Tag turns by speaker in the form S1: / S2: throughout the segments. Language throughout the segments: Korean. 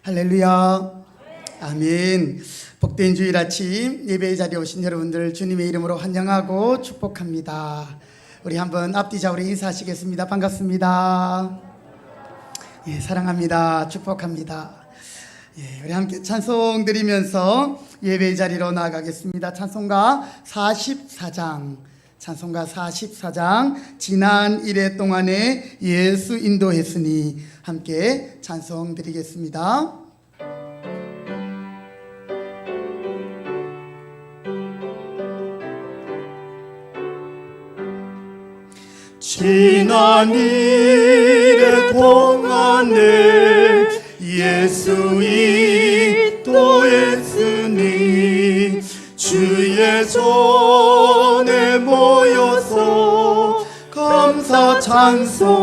S1: 할렐루야. 아멘. 복된 주일 아침 예배의 자리에 오신 여러분들 주님의 이름으로 환영하고 축복합니다. 우리 한번 앞뒤 좌우로 인사하시겠습니다. 반갑습니다. 예, 사랑합니다. 축복합니다. 예, 우리 함께 찬송 드리면서 예배의 자리로 나아가겠습니다. 찬송가 44장, 찬송가 44장, 지난 1회 동안에 예수 인도했으니, 함께 찬송 드리겠습니다.
S2: 지난 1회 동안에 예수 인도했으니 주의 전에 모여서 감사 찬송합니다.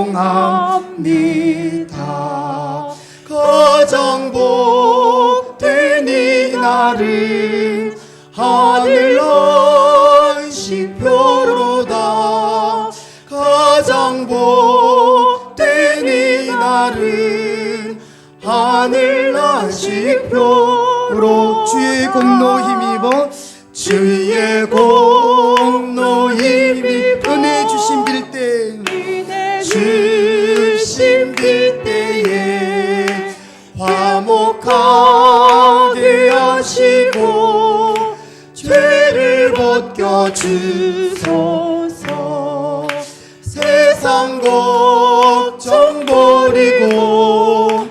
S2: 가장 복된 이 날은 하늘 안식표로다. 가장 복된 이 날은 하늘 안식표로
S1: 주의 공로 힘입어
S2: 주의 공로 힘입어
S1: 은혜 주신 빌때
S2: 주신 빌때에 화목하게 하시고 죄를 벗겨주소서. 세상 걱정 버리고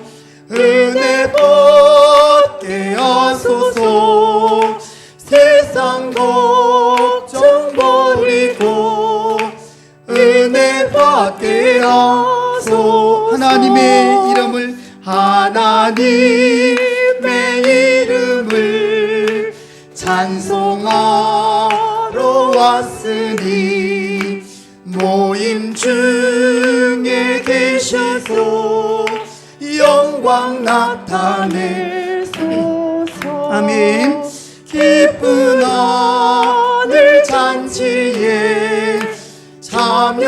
S2: 은혜 받게 하소서. 세상 걱정 버리고 은혜 받게 하소서.
S1: 하나님의 이름을
S2: 찬송하러 왔으니 모임 중에 계셔서 영광 나타내소서.
S1: 아멘.
S2: 기쁜 하늘 잔치에 참여하게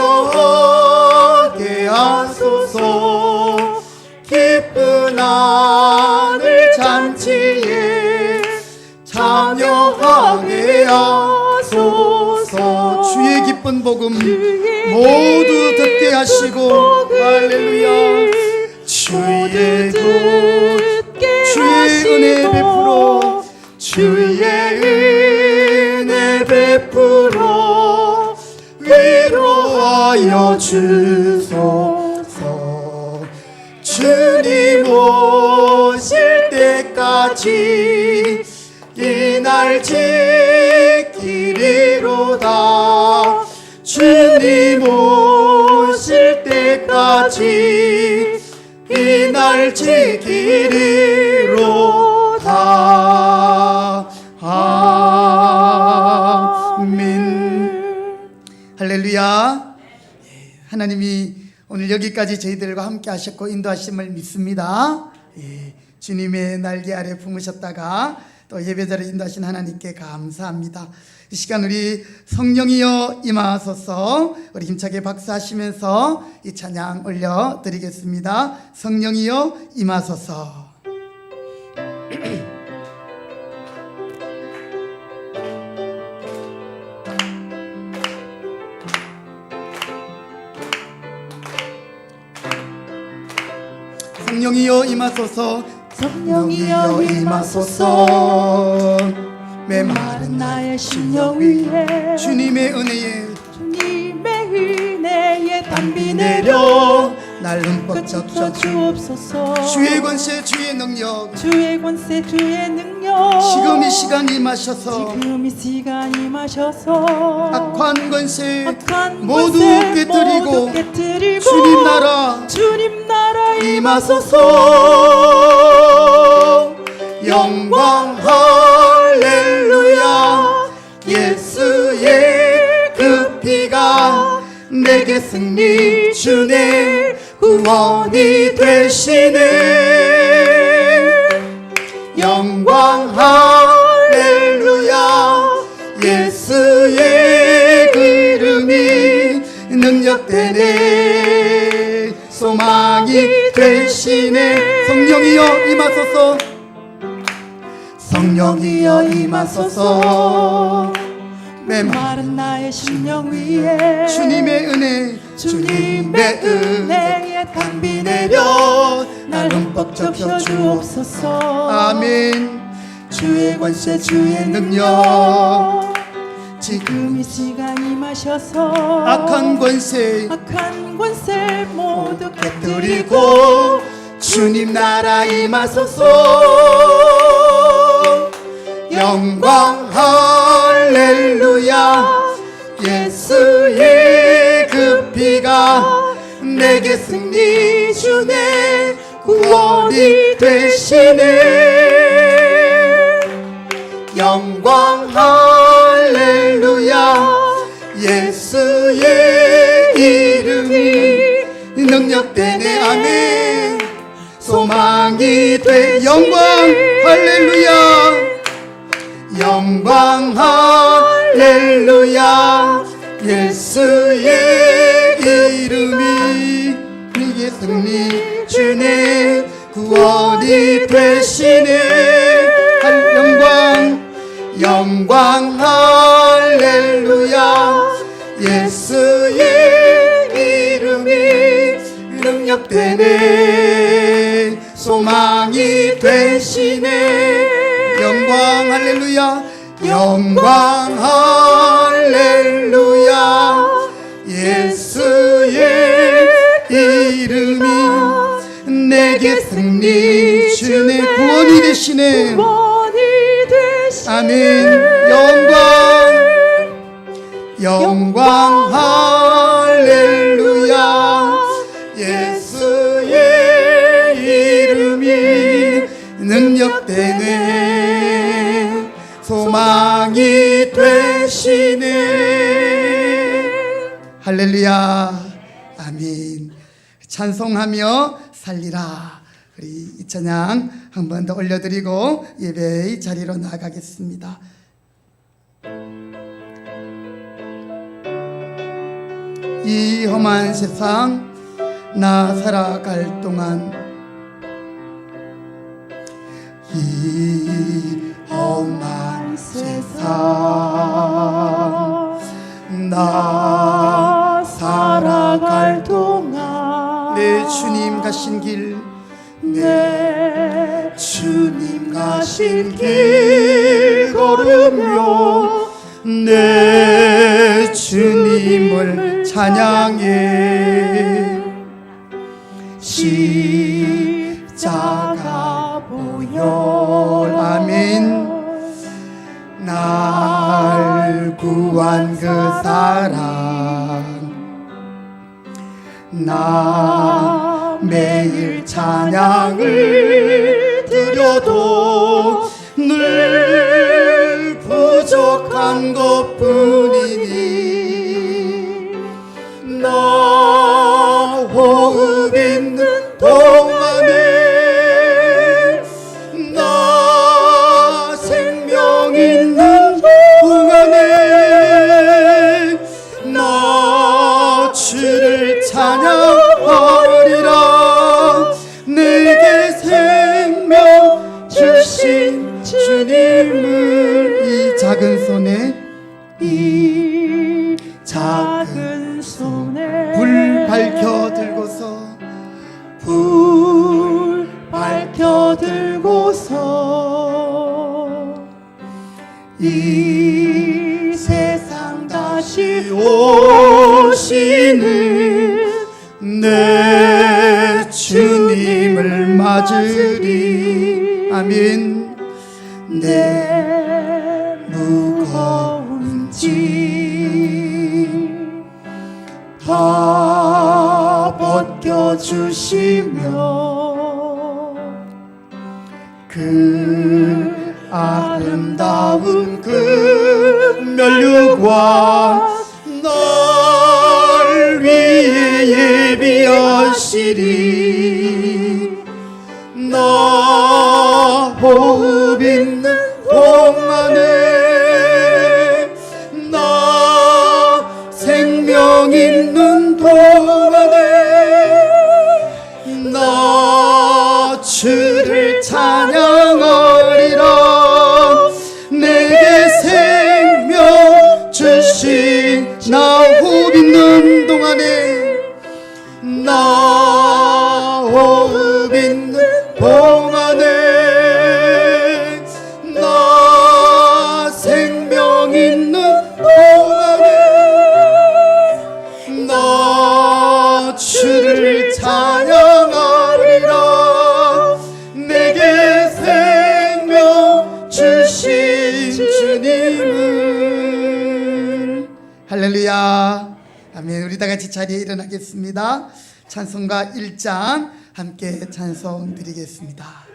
S2: 하소서. 기쁜 하늘 잔치에 참여하게 하소서.
S1: 주의 기쁜 복음 모두 듣게 하시고, 할렐루야.
S2: 주의
S1: 은혜 베풀어
S2: 주의 은혜 베풀어 위로하여 주소서. 주님 오실 때까지 이 날 지키리로다. 주님 오실 때까지 이 날 지키리로다. 아멘.
S1: 할렐루야. 하나님이 오늘 여기까지 저희들과 함께 하셨고 인도하심을 믿습니다. 주님의 날개 아래 품으셨다가 또 예배자를 인도하신 하나님께 감사합니다. 이 시간 우리 성령이여 임하소서, 우리 힘차게 박수하시면서 이 찬양 올려드리겠습니다. 성령이여 임하소서. 성령이여 임하소서,
S2: 성령이여 임하소서.
S1: 메마른
S2: 나의 심령 위에
S1: 주님의 은혜에
S2: 담비 내려
S1: 날 흠뻑
S2: 덮쳐 주옵소서.
S1: 주의 권세 주의 능력
S2: 주의 권세 주의 능력
S1: 지금 이 시간 임하셔서 악한 권세 모두 깨뜨리고 주님 나라
S2: 임하소서. 영광 할렐루야. 예수의 그 피가 내게 승리 주네 구원이 되시네. 영광 할렐루야.
S1: 되네 소망이 되시네 성령이여 임하소서
S2: 성령이여 임하소서
S1: 메마른
S2: 나의 심령 위에
S1: 주님의 은혜
S2: 주님의 은혜에 담비 내려 날 흠뻑 적셔 주옵소서
S1: 아멘
S2: 주의 권세 주의 능력 지금 이 시간 임하셔서
S1: 악한 권세
S2: 모두
S1: 깨뜨리고 주님 나라 임하소서 영광 할렐루야 예수의 그 피가 내게 승리 주네 구원이 되시네 영광 할렐루야 예수의 이름이 능력되네 아멘 소망이 돼 영광 할렐루야 영광 할렐루야 예수의 이름이 내게 승리 주네 구원이 되시네 영광 할렐루야 예수의 이름이 능력되네 소망이 되시네 영광 할렐루야 영광 할렐루야 예수의 이름이 내게 승리 주네 구원이 되시네 아멘 영광 할렐루야 예수의 이름이 능력되네 소망이 되시네 할렐루야 아멘 찬송하며 살리라 우리 이 찬양 한 번 더 올려드리고 예배의 자리로 나아가겠습니다. 이 험한 세상 나 살아갈 동안 이 험한 세상 나 살아갈 동안 내 주님 가신 길
S2: 내 주님 가신 길 걸으며
S1: 내 주님을 찬양해 십자가 보혈 아멘 날 구한 그 사랑 나 매일 찬양을 드려도 늘 부족한 것뿐이니 나 호흡 있는 동안에 나 생명 있는 동안에 나 주를 찬양하리라 내게 생명 주신 주님을 이 작은 손에 불 밝혀 들고서 이 세상 다시 오시는 내 주님을 맞으리 아멘 내 무거운 짐 다 벗겨주시며 그 아름다운 그 면류관 날 위해 예비하시리 나 호흡 있는 동안에 나 생명 있는 동안에 주님을. 할렐루야. 아멘. 우리 다 같이 자리에 일어나겠습니다. 찬송가 1장 함께 찬송 드리겠습니다.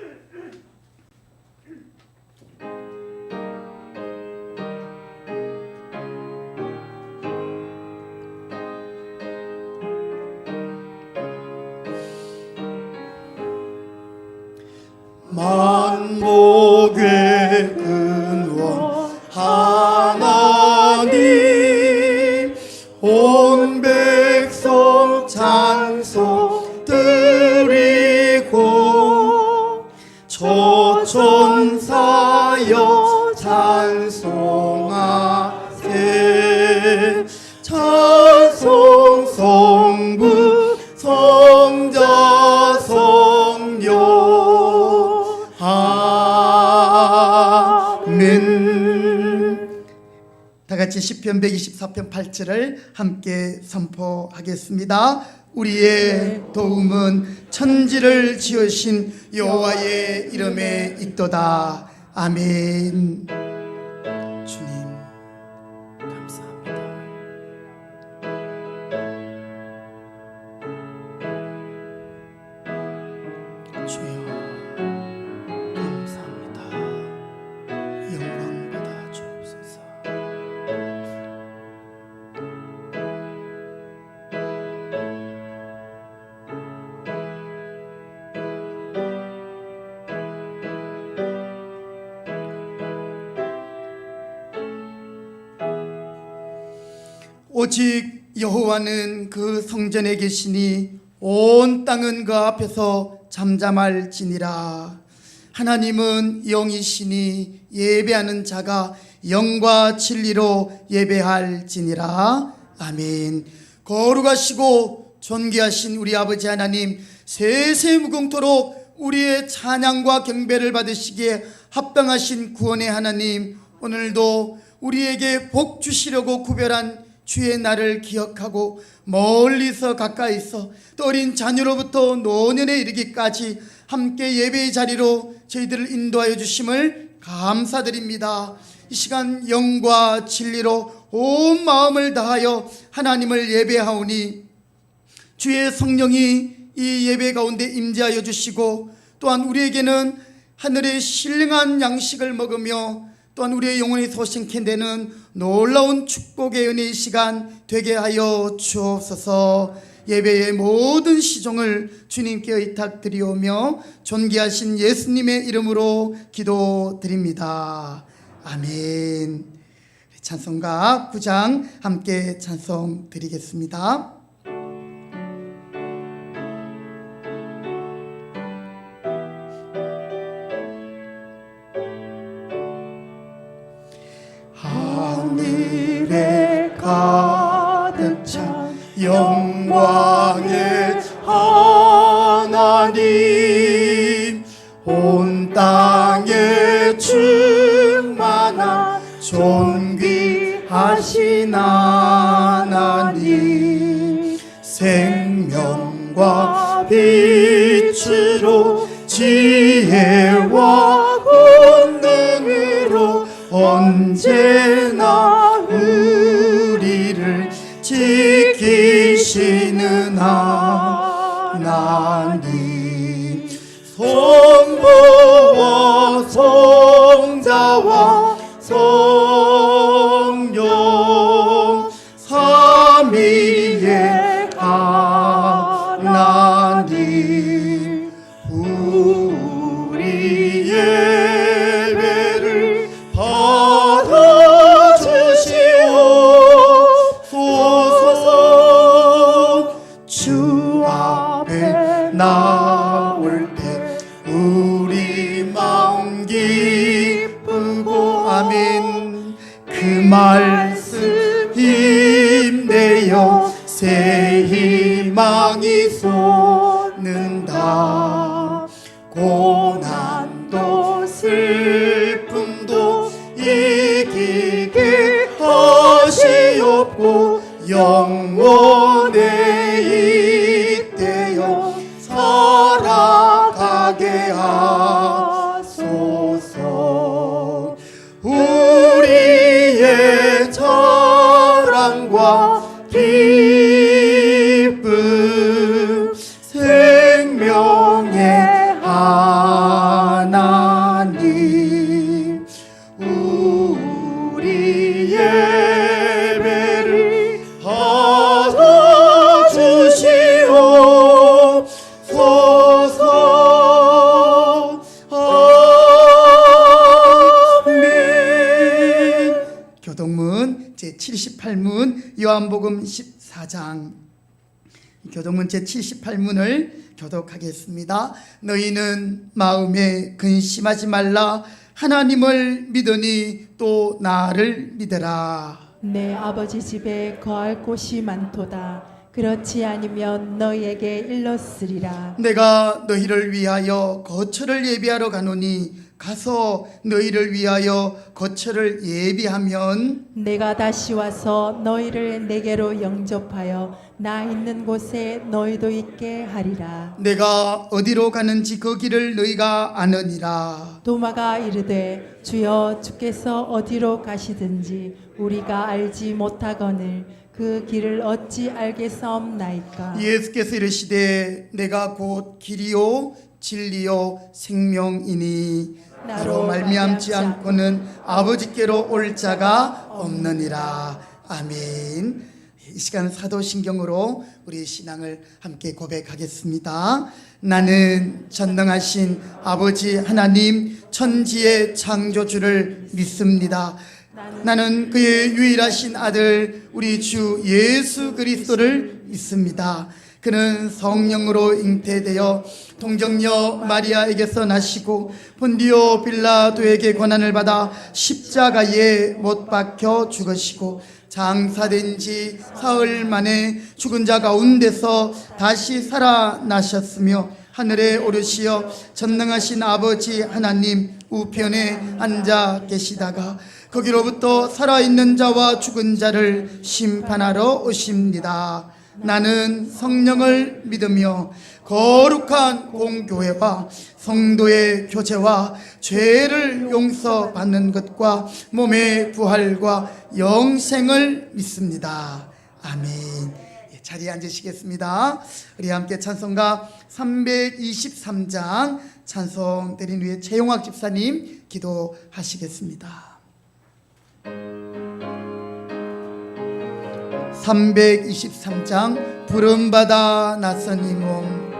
S2: 만복의 근원 하나님 온 백성 찬송 드리고 초천사여 찬송하세 찬송 성부 성자 성령 아멘.
S1: 다 같이 시편 124편 8절을 함께 선포하겠습니다. 우리의 도움은 천지를 지으신 여호와의 이름에 있도다. 아멘. 주님 감사합니다. 주여 감사합니다. 영광 받아 주옵소서. 오직 여호와는 그 성전에 계시니 온 땅은 그 앞에서 잠잠할지니라. 하나님은 영이시니 예배하는 자가 영과 진리로 예배할지니라. 아멘. 거룩하시고 존귀하신 우리 아버지 하나님, 세세무궁토록 우리의 찬양과 경배를 받으시기에 합당하신 구원의 하나님, 오늘도 우리에게 복 주시려고 구별한 주의 날을 기억하고 멀리서 가까이서 또 어린 자녀로부터 노년에 이르기까지 함께 예배의 자리로 저희들을 인도하여 주심을 감사드립니다. 이 시간 영과 진리로 온 마음을 다하여 하나님을 예배하오니 주의 성령이 이 예배 가운데 임재하여 주시고, 또한 우리에게는 하늘의 신령한 양식을 먹으며 또한 우리의 영혼이 소생케 되는 놀라운 축복의 은혜의 시간 되게 하여 주옵소서. 예배의 모든 시종을 주님께 의탁드리오며 존귀하신 예수님의 이름으로 기도드립니다. 아멘. 찬송가 9장 함께 찬송 드리겠습니다.
S2: 하늘에 가득 찬 영광의 하나님, 온 땅에 충만한 존귀하신 하나님, 생명과 빛으로 지혜와 권능으로 언제나 우리를 지키시는 하나님, 성부와 성자와 성령 삼위의 하나님, 우리 예배를 받아주시옵소서. 주 앞에 나올 때 우리 마음 기쁘고, 아멘. 그 말씀 힘내어 새 희망이 솟는다. 고난도 슬픔도 이기게 하시옵고, 영원에 이때여 살아가게 하소서. 우리
S1: 제78문 요한복음 14장 교독문 제78문을 교독하겠습니다. 너희는 마음에 근심하지 말라. 하나님을 믿으니 또 나를 믿으라.
S2: 내 아버지 집에 거할 곳이 많도다. 그렇지 아니면 너희에게 일렀으리라.
S1: 내가 너희를 위하여 거처를 예비하러 가노니 가서 너희를 위하여 거처를 예비하면
S2: 내가 다시 와서 너희를 내게로 영접하여 나 있는 곳에 너희도 있게 하리라.
S1: 내가 어디로 가는지 그 길을 너희가 아느니라.
S2: 도마가 이르되 주여 주께서 어디로 가시든지 우리가 알지 못하거늘 그 길을 어찌 알겠사옵나이까.
S1: 예수께서 이르시되 내가 곧 길이요 진리요 생명이니 나로 말미암지 않고는 아버지께로 올 자가 없느니라. 아멘. 이 시간 사도신경으로 우리의 신앙을 함께 고백하겠습니다. 나는 전능하신 아버지 하나님 천지의 창조주를 믿습니다. 나는 그의 유일하신 아들 우리 주 예수 그리스도를 믿습니다. 그는 성령으로 잉태되어 동정녀 마리아에게서 나시고 본디오 빌라도에게 고난을 받아 십자가에 못 박혀 죽으시고 장사된 지 사흘 만에 죽은 자 가운데서 다시 살아나셨으며 하늘에 오르시어 전능하신 아버지 하나님 우편에 앉아 계시다가 거기로부터 살아있는 자와 죽은 자를 심판하러 오십니다. 나는 성령을 믿으며 거룩한 공교회와 성도의 교제와 죄를 용서받는 것과 몸의 부활과 영생을 믿습니다. 아멘. 자리에 앉으시겠습니다. 우리 함께 찬송가 323장 찬송 드린 후에 최용학 집사님 기도하시겠습니다. 323장 부름받아 낯선 이 몸.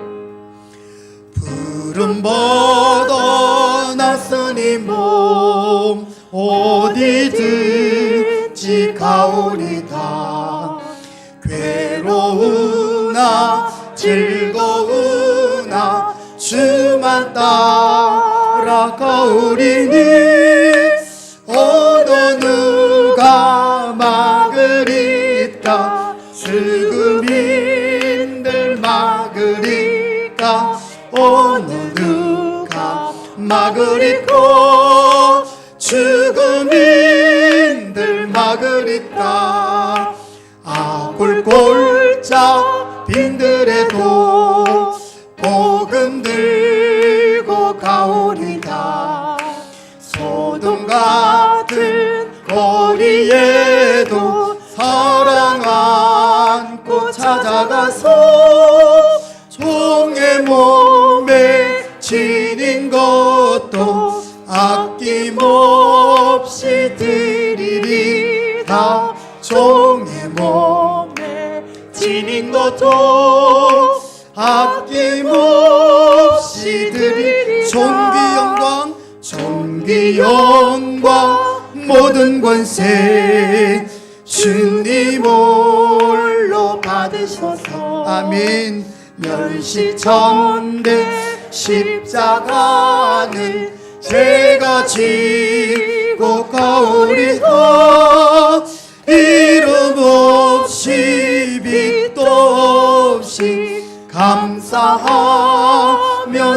S2: 부름받아 낯선 이 몸 어디든지 가오리다. 괴로우나 즐거우나 주만 따라가오리니 어느 누가 막으리까. 죽음인들 막으리까. 어느 누가 막으리까. 죽음인들 막으리까. 아골골자 빈들에도 복음 들고 가오리다. 소돔 같은 거리에도 사랑 안고 찾아가서 종의 몸에 지닌 것도 아낌없이 드리리다. 종의 몸에 지닌 것도 아낌없이 드리리다. 존귀 영광 모든 권세 주님 홀로 받으셔서. 아멘. 멸시천대 십자가는 제가 지고 가오리다. 이름 없이 빛도 없이 감사하며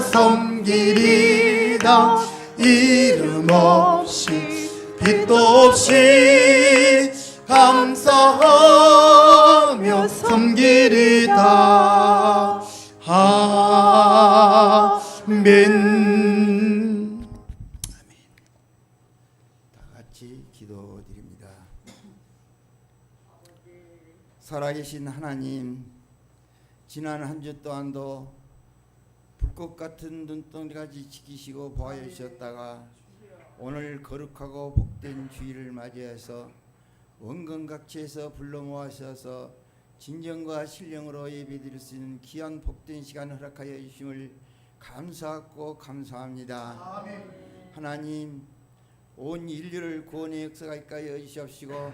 S2: 섬기리다. 이름 없이 빛도 없이 감사하며 섬기리다. 아멘.
S3: 다 같이 기도드립니다. 살아계신 하나님, 지난 한 주 동안도 불꽃 같은 눈동자같이 지키시고 보호해 주셨다가 오늘 거룩하고 복된 주일을 맞이해서 원근각지에서 불러 모아셔서 진정과 신령으로 예배드릴 수 있는 귀한 복된 시간을 허락하여 주심을 감사하고 감사합니다. 아멘. 하나님, 온 인류를 구원의 역사가 있게 하여 주시옵시고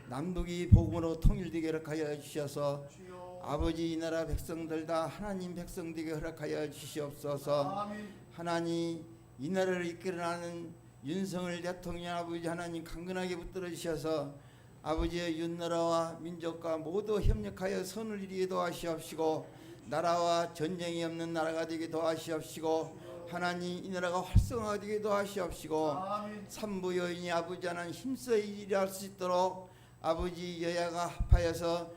S3: 남북이 복음으로 통일되게 허락하여 주셔서 아버지 이 나라 백성들 다 하나님 백성 되게 허락하여 주시옵소서. 하나님 이 나라를 이끌어가는 윤석열 대통령 아버지 하나님 강건하게 붙들어 주셔서 아버지의 윤나라와 민족과 모두 협력하여 선을 이루게 도와주시옵시고 나라와 전쟁이 없는 나라가 되게 도와주시옵시고 하나님 이 나라가 활성화가 되게 도와주시옵시고 삼부 여인이 아버지 하나님 힘써 일할 수 있도록 아버지 여야가 합하여서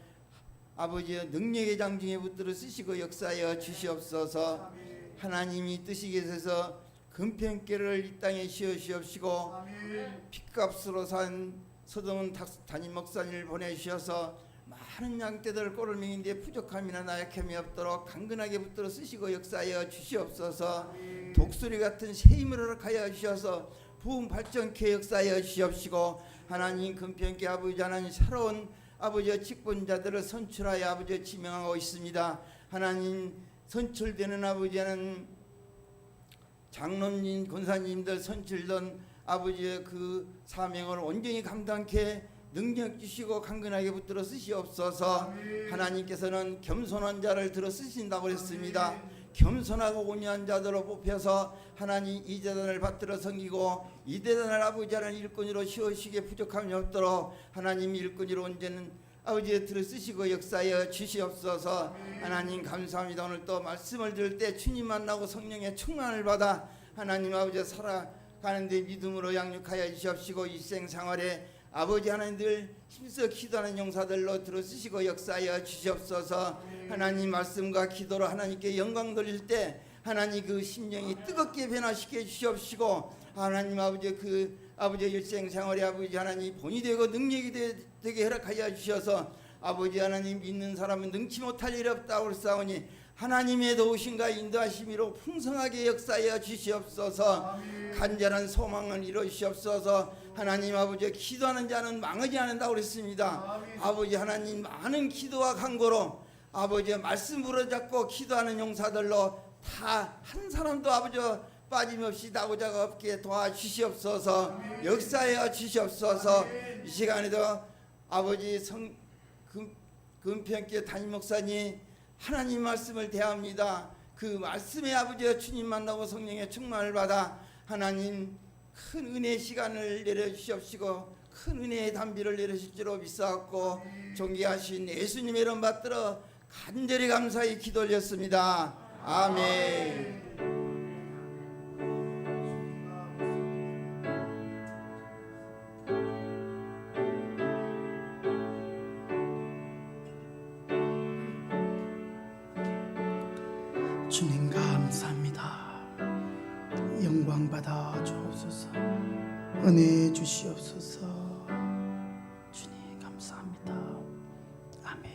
S3: 아버지의 능력의 장중에 붙들어 쓰시고 역사하여 주시옵소서. 하나님이 뜻이 계셔서 금편께를 이 땅에 씌우시옵시고 핏값으로 산 서동은 담임 목사님을 보내주셔서 많은 양떼들 꼴을 먹인데 부족함이나 나약함이 없도록 강건하게 붙들어 쓰시고 역사하여 주시옵소서. 독수리 같은 새 힘을 허락하여 주셔서 부흥 발전케 역사하여 주시옵시고 하나님 금편께 아버지 하나님 새로운 아버지의 직분자들을 선출하여 아버지 지명하고 있습니다. 하나님 선출되는 아버지 하나님 장로님 권사님들 선출된 아버지의 그 사명을 온전히 감당케 능력 주시고 강건하게 붙들어 쓰시옵소서. 하나님께서는 겸손한 자를 들어 쓰신다고 했습니다. 겸손하고 온유한 자들로 뽑혀서 하나님 이 재단을 받들어 섬기고 이 재단을 아버지 하나님 일꾼으로 세우시기에 부족함이 없도록 하나님 일꾼으로 온전히 아버지의 들어 쓰시고 역사하여 주시옵소서. 하나님 감사합니다. 오늘 또 말씀을 들을 때 주님 만나고 성령의 충만을 받아 하나님 아버지 살아가는데 믿음으로 양육하여 주시옵시고 일생생활에 아버지 하나님 늘 힘써 기도하는 용사들로 들어 쓰시고 역사하여 주시옵소서. 하나님 말씀과 기도로 하나님께 영광 돌릴 때 하나님 그 심령이 뜨겁게 변화시켜 주시옵시고 하나님 아버지 그 아버지 일생생활에 아버지 하나님 본이 되고 능력이 되게 허락하여 주셔서 아버지 하나님 믿는 사람은 능치 못할 일 없다고 싸우니 하나님의 도우심과 인도하심으로 풍성하게 역사하여 주시옵소서. 간절한 소망을 이루어 주시옵소서. 하나님 아버지 기도하는 자는 망하지 않는다고 그랬습니다. 아버지 하나님 많은 기도와 간구로 아버지 말씀 부르잡고 기도하는 용사들로 다 한 사람도 아버지 빠짐없이 나고자가 없게 도와주시옵소서. 역사하여 주시옵소서. 이 시간에도 아버지 금편께 담임 목사님 하나님 말씀을 대합니다. 그 말씀의 아버지와 주님 만나고 성령의 충만을 받아 하나님 큰 은혜의 시간을 내려주시옵시고 큰 은혜의 담비를 내려주실 줄로 믿사옵고 존귀하신 예수님의 이름 받들어 간절히 감사히 기도 올렸습니다. 아멘.
S1: 주님 감사합니다. 영광 받아 주옵소서. 은혜 주시옵소서. 주님 감사합니다. 아멘.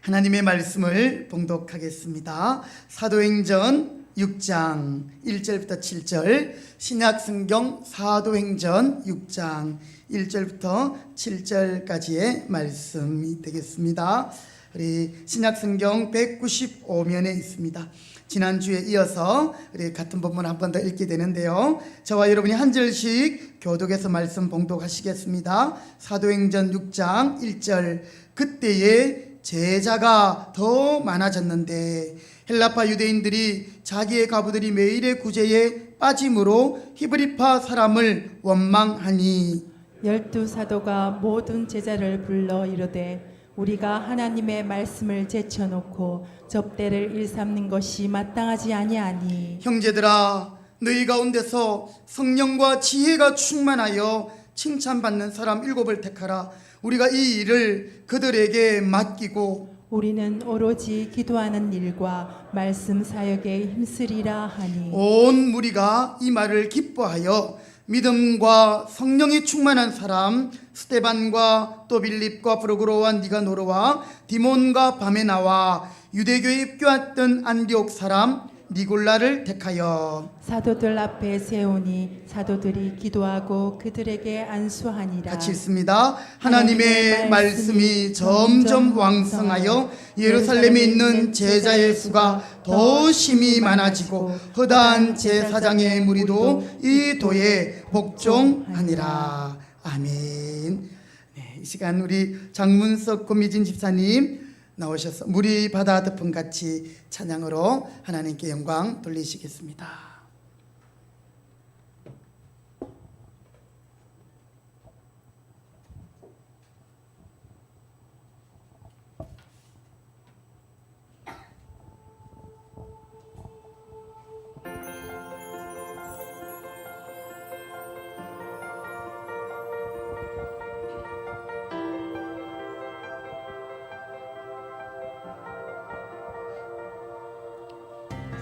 S1: 하나님의 말씀을 봉독하겠습니다. 사도행전 6장 1절부터 7절, 신약성경 사도행전 6장 1절부터 7절까지의 말씀이 되겠습니다. 우리 신약성경 195면에 있습니다. 지난주에 이어서 우리 같은 본문 한 번 더 읽게 되는데요. 저와 여러분이 한 절씩 교독해서 말씀 봉독하시겠습니다. 사도행전 6장 1절, 그때에 제자가 더 많아졌는데 헬라파 유대인들이 자기의 가부들이 매일의 구제에 빠짐으로 히브리파 사람을 원망하니
S2: 12 사도가 모든 제자를 불러 이르되 우리가 하나님의 말씀을 제쳐놓고 접대를 일삼는 것이 마땅하지 아니하니
S1: 형제들아, 너희 가운데서 성령과 지혜가 충만하여 칭찬받는 사람 7을 택하라. 우리가 이 일을 그들에게 맡기고
S2: 우리는 오로지 기도하는 일과 말씀 사역에 힘쓰리라 하니
S1: 온 무리가 이 말을 기뻐하여 믿음과 성령이 충만한 사람 스데반과 또 빌립과 프로그로와 니가노르와 디몬과 바메나와 유대교에 입교했던 안디옥 사람 니골라를 택하여
S2: 사도들 앞에 세우니 사도들이 기도하고 그들에게 안수하니라.
S1: 같이 읽습니다. 하나님의 말씀이 점점 왕성하여 예루살렘에 있는 제자의 수가 더 심히 많아지고 허다한 제사장의 무리도 이 도에 복종하니라. 아멘. 네, 이 시간 우리 장문석 고미진 집사님 나오셔서 물이 바다 덮은 같이 찬양으로 하나님께 영광 돌리시겠습니다.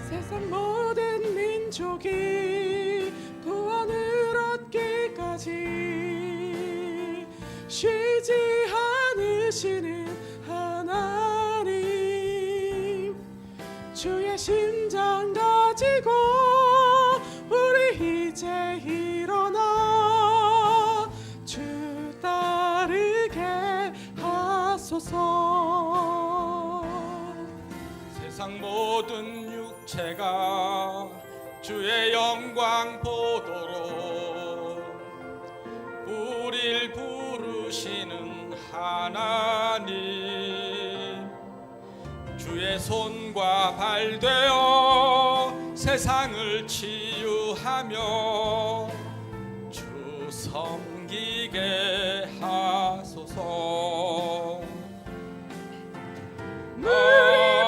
S4: 세상 모든 민족이 구원을 얻기까지 쉬지 않으시는 하나님, 주의 심장 가지고 우리 이제 일어나 주 따르게 하소서.
S5: 세상 모든 육체가 주의 영광 보도록 우릴 부르시는 하나님, 주의 손과 발 되어 세상을 치유하며 주 섬기게 하소서.
S4: 물이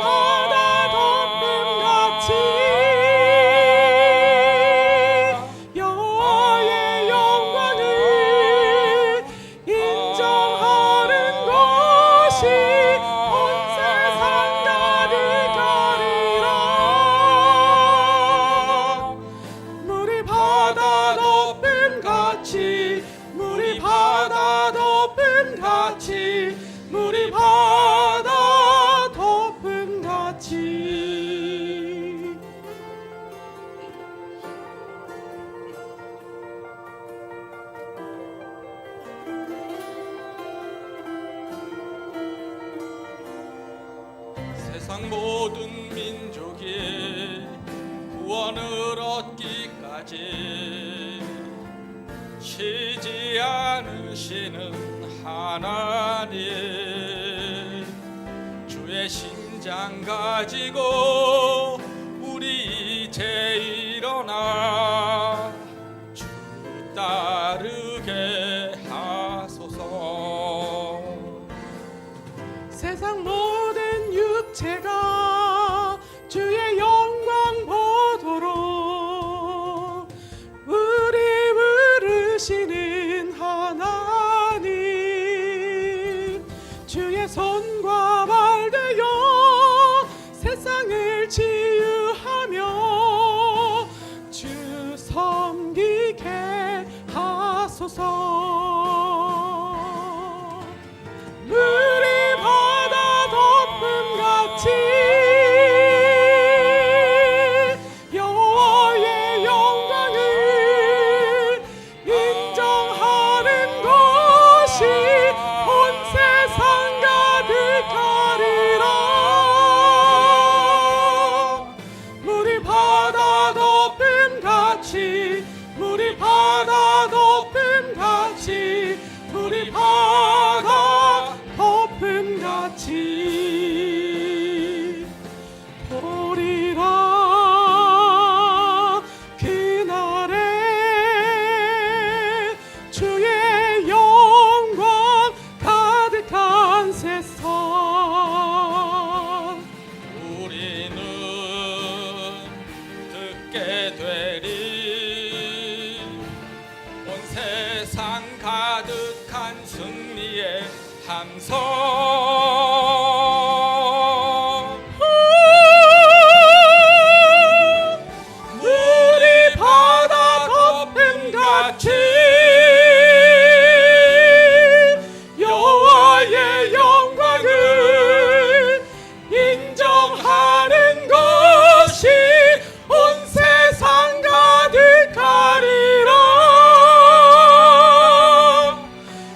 S4: 바다 덮음 같이
S5: 세상 모든 민족이 구원을 얻기까지 쉬지 않으시는 하나님, 주의 심장 가지고 우리 이제 일어나 주 따르게 하소서.
S4: 세상 모든 육체가 주의 영광 보도록 우리 부르시는 하나님, 주의 손과 발 되어 세상을 치유하며 주 섬기게 하소서. 물이 바다 덮음 같이 여호와의 영광을 인정하는 것이 온 세상 가득하리라. 물이 바다 덮음 같이, 물이 바다 덮음 같이, 물이 바다 덮음 같이 보리라. 그날에 주의 영광 가득한 세상
S5: 우리는 듣게 되리. 온 세상 가득한 승리의 함성. 물이 바다 덮음 같이
S4: 여호와의 영광을 인정하는 것이 온 세상 가득하리라.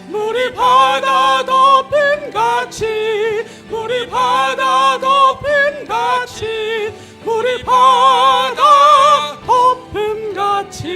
S4: 물이 바다 덮음 같이, 물이 바다 덮음 같이, 물이 바다 덮음 같이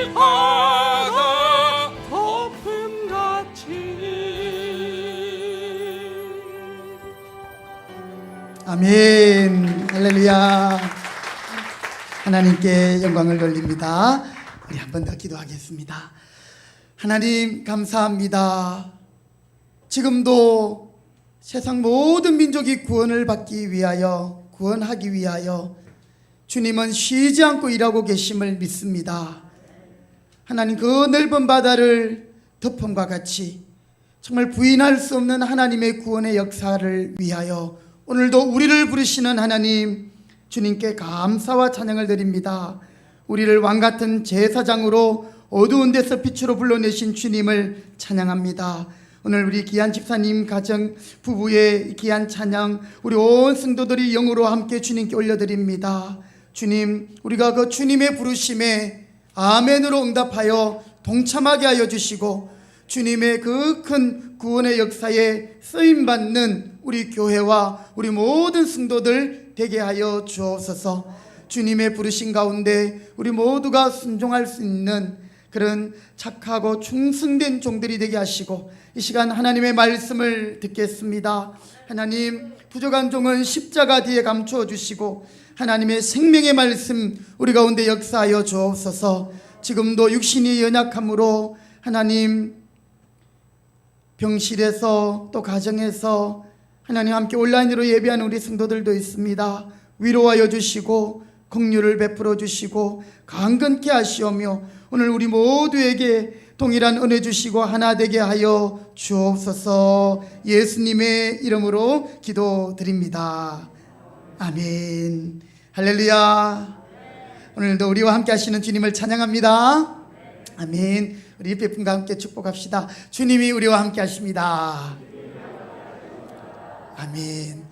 S5: 우리 바다
S4: 덮음같이
S1: 아멘. 할렐루야. 하나님께 영광을 돌립니다. 우리 한 번 더 기도하겠습니다. 하나님 감사합니다. 지금도 세상 모든 민족이 구원을 받기 위하여, 구원하기 위하여 주님은 쉬지 않고 일하고 계심을 믿습니다. 하나님, 그 넓은 바다를 덮음과 같이 정말 부인할 수 없는 하나님의 구원의 역사를 위하여 오늘도 우리를 부르시는 하나님, 주님께 감사와 찬양을 드립니다. 우리를 왕같은 제사장으로 어두운 데서 빛으로 불러내신 주님을 찬양합니다. 오늘 우리 귀한 집사님 가정 부부의 귀한 찬양, 우리 온 성도들이 영으로 함께 주님께 올려드립니다. 주님, 우리가 그 주님의 부르심에 아멘으로 응답하여 동참하게 하여 주시고, 주님의 그 큰 구원의 역사에 쓰임받는 우리 교회와 우리 모든 성도들 되게 하여 주옵소서. 주님의 부르심 가운데 우리 모두가 순종할 수 있는 그런 착하고 충성된 종들이 되게 하시고, 이 시간 하나님의 말씀을 듣겠습니다. 하나님, 부족한 종은 십자가 뒤에 감추어 주시고 하나님의 생명의 말씀 우리 가운데 역사하여 주옵소서. 지금도 육신이 연약함으로 하나님, 병실에서 또 가정에서 하나님 함께 온라인으로 예배하는 우리 성도들도 있습니다. 위로하여 주시고 긍휼을 베풀어 주시고 강건케 하시오며 오늘 우리 모두에게 동일한 은혜 주시고 하나 되게 하여 주옵소서. 예수님의 이름으로 기도드립니다. 아멘. 할렐루야. 오늘도 우리와 함께 하시는 주님을 찬양합니다. 아멘. 우리 옆에 분과 함께 축복합시다. 주님이 우리와 함께 하십니다. 아멘.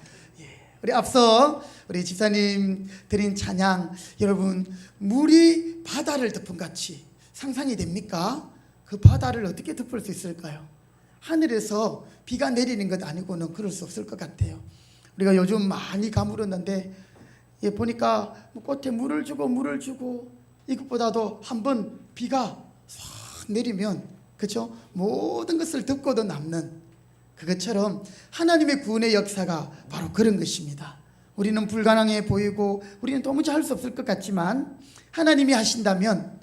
S1: 우리 앞서 우리 집사님 드린 찬양, 여러분, 물이 바다를 덮은 같이 상상이 됩니까? 그 바다를 어떻게 덮을 수 있을까요? 하늘에서 비가 내리는 것 아니고는 그럴 수 없을 것 같아요. 우리가 요즘 많이 가물었는데 보니까 꽃에 물을 주고 이것보다도 한번 비가 싹 내리면, 그렇죠? 모든 것을 덮고도 남는 그것처럼 하나님의 구원의 역사가 바로 그런 것입니다. 우리는 불가능해 보이고 우리는 도무지 할 수 없을 것 같지만 하나님이 하신다면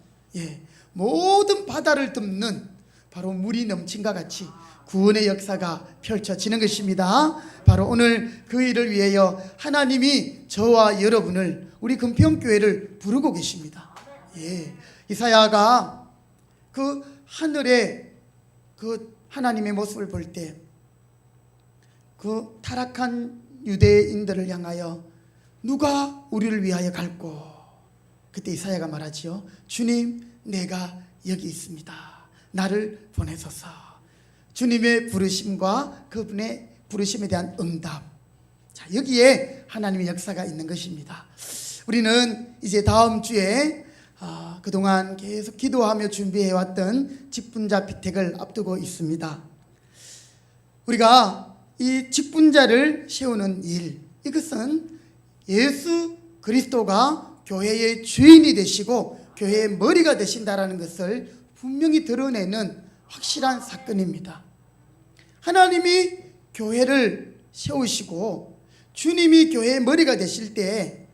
S1: 모든 바다를 덮는 바로 물이 넘친과 같이 구원의 역사가 펼쳐지는 것입니다. 바로 오늘 그 일을 위하여 하나님이 저와 여러분을, 우리 금평교회를 부르고 계십니다. 이사야가 그 하늘의 그 하나님의 모습을 볼 때 그 타락한 유대인들을 향하여 누가 우리를 위하여 갈꼬? 그때 이사야가 말하지요. 주님, 내가 여기 있습니다. 나를 보내소서. 주님의 부르심과 그분의 부르심에 대한 응답, 자, 여기에 하나님의 역사가 있는 것입니다. 우리는 이제 다음 주에 그동안 계속 기도하며 준비해왔던 직분자 피택을 앞두고 있습니다. 우리가 이 직분자를 세우는 일, 이것은 예수 그리스도가 교회의 주인이 되시고 교회의 머리가 되신다라는 것을 분명히 드러내는 확실한 사건입니다. 하나님이 교회를 세우시고 주님이 교회의 머리가 되실 때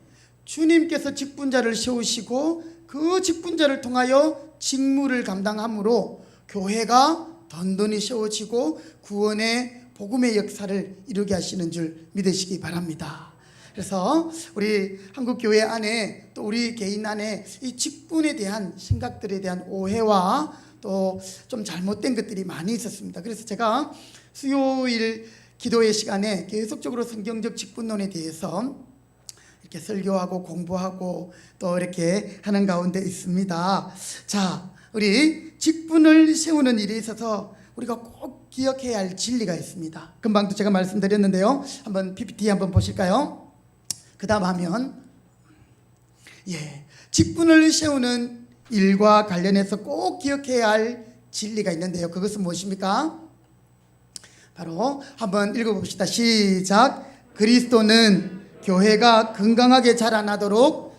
S1: 주님께서 직분자를 세우시고 그 직분자를 통하여 직무를 감당함으로 교회가 든든히 세워지고 구원의 복음의 역사를 이루게 하시는 줄 믿으시기 바랍니다. 그래서 우리 한국교회 안에 또 우리 개인 안에 이 직분에 대한 생각들에 대한 오해와 또 좀 잘못된 것들이 많이 있었습니다. 그래서 제가 수요일 기도의 시간에 계속적으로 성경적 직분론에 대해서 이렇게 설교하고 공부하고 또 이렇게 하는 가운데 있습니다. 자, 우리 직분을 세우는 일에 있어서 우리가 꼭 기억해야 할 진리가 있습니다. 금방도 제가 말씀드렸는데요. 한번 PPT 한번 보실까요? 그 다음 화면. 직분을 세우는 일과 관련해서 꼭 기억해야 할 진리가 있는데요. 그것은 무엇입니까? 바로 한번 읽어봅시다. 시작. 그리스도는 교회가 건강하게 자라나도록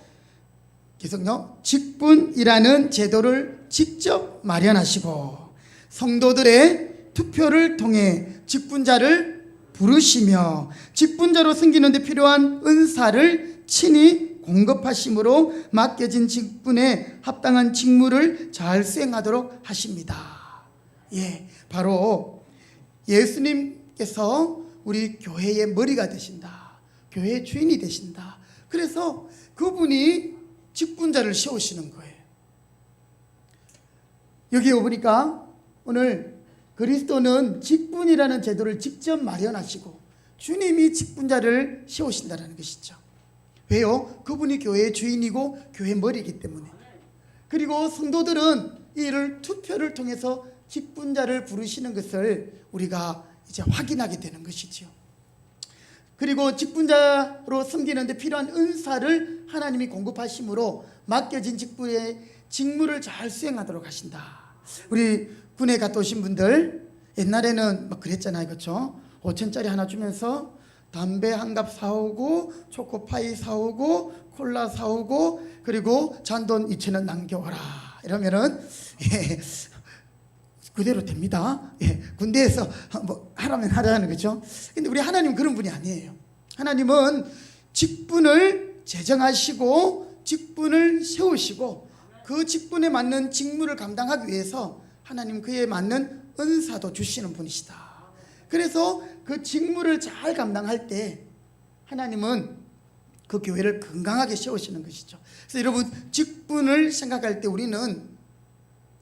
S1: 계속요, 직분이라는 제도를 직접 마련하시고 성도들의 투표를 통해 직분자를 부르시며 직분자로 섬기는 데 필요한 은사를 친히 공급하심으로 맡겨진 직분에 합당한 직무를 잘 수행하도록 하십니다. 예, 바로 예수님께서 우리 교회의 머리가 되신다. 교회의 주인이 되신다. 그래서 그분이 직분자를 세우시는 거예요. 여기 보니까 오늘 그리스도는 직분이라는 제도를 직접 마련하시고 주님이 직분자를 세우신다는 것이죠. 왜요? 그분이 교회의 주인이고 교회의 머리이기 때문에. 그리고 성도들은 이 일을 투표를 통해서 직분자를 부르시는 것을 우리가 이제 확인하게 되는 것이죠. 그리고 직분자로 섬기는 데 필요한 은사를 하나님이 공급하심으로 맡겨진 직분의 직무를 잘 수행하도록 하신다. 우리 군에 갔다 오신 분들 옛날에는 막 그랬잖아요, 그렇죠? 5천짜리 하나 주면서 담배 한 갑 사오고 초코파이 사오고 콜라 사오고 그리고 잔돈 2,000원 남겨와라 이러면은 예, 그대로 됩니다. 예, 군대에서 뭐 하라면 하라는 거죠. 근데 우리 하나님은 그런 분이 아니에요. 하나님은 직분을 제정하시고 직분을 세우시고 그 직분에 맞는 직무를 감당하기 위해서 하나님 그에 맞는 은사도 주시는 분이시다. 그래서 그 직무를 잘 감당할 때 하나님은 그 교회를 건강하게 세우시는 것이죠. 그래서 여러분 직분을 생각할 때 우리는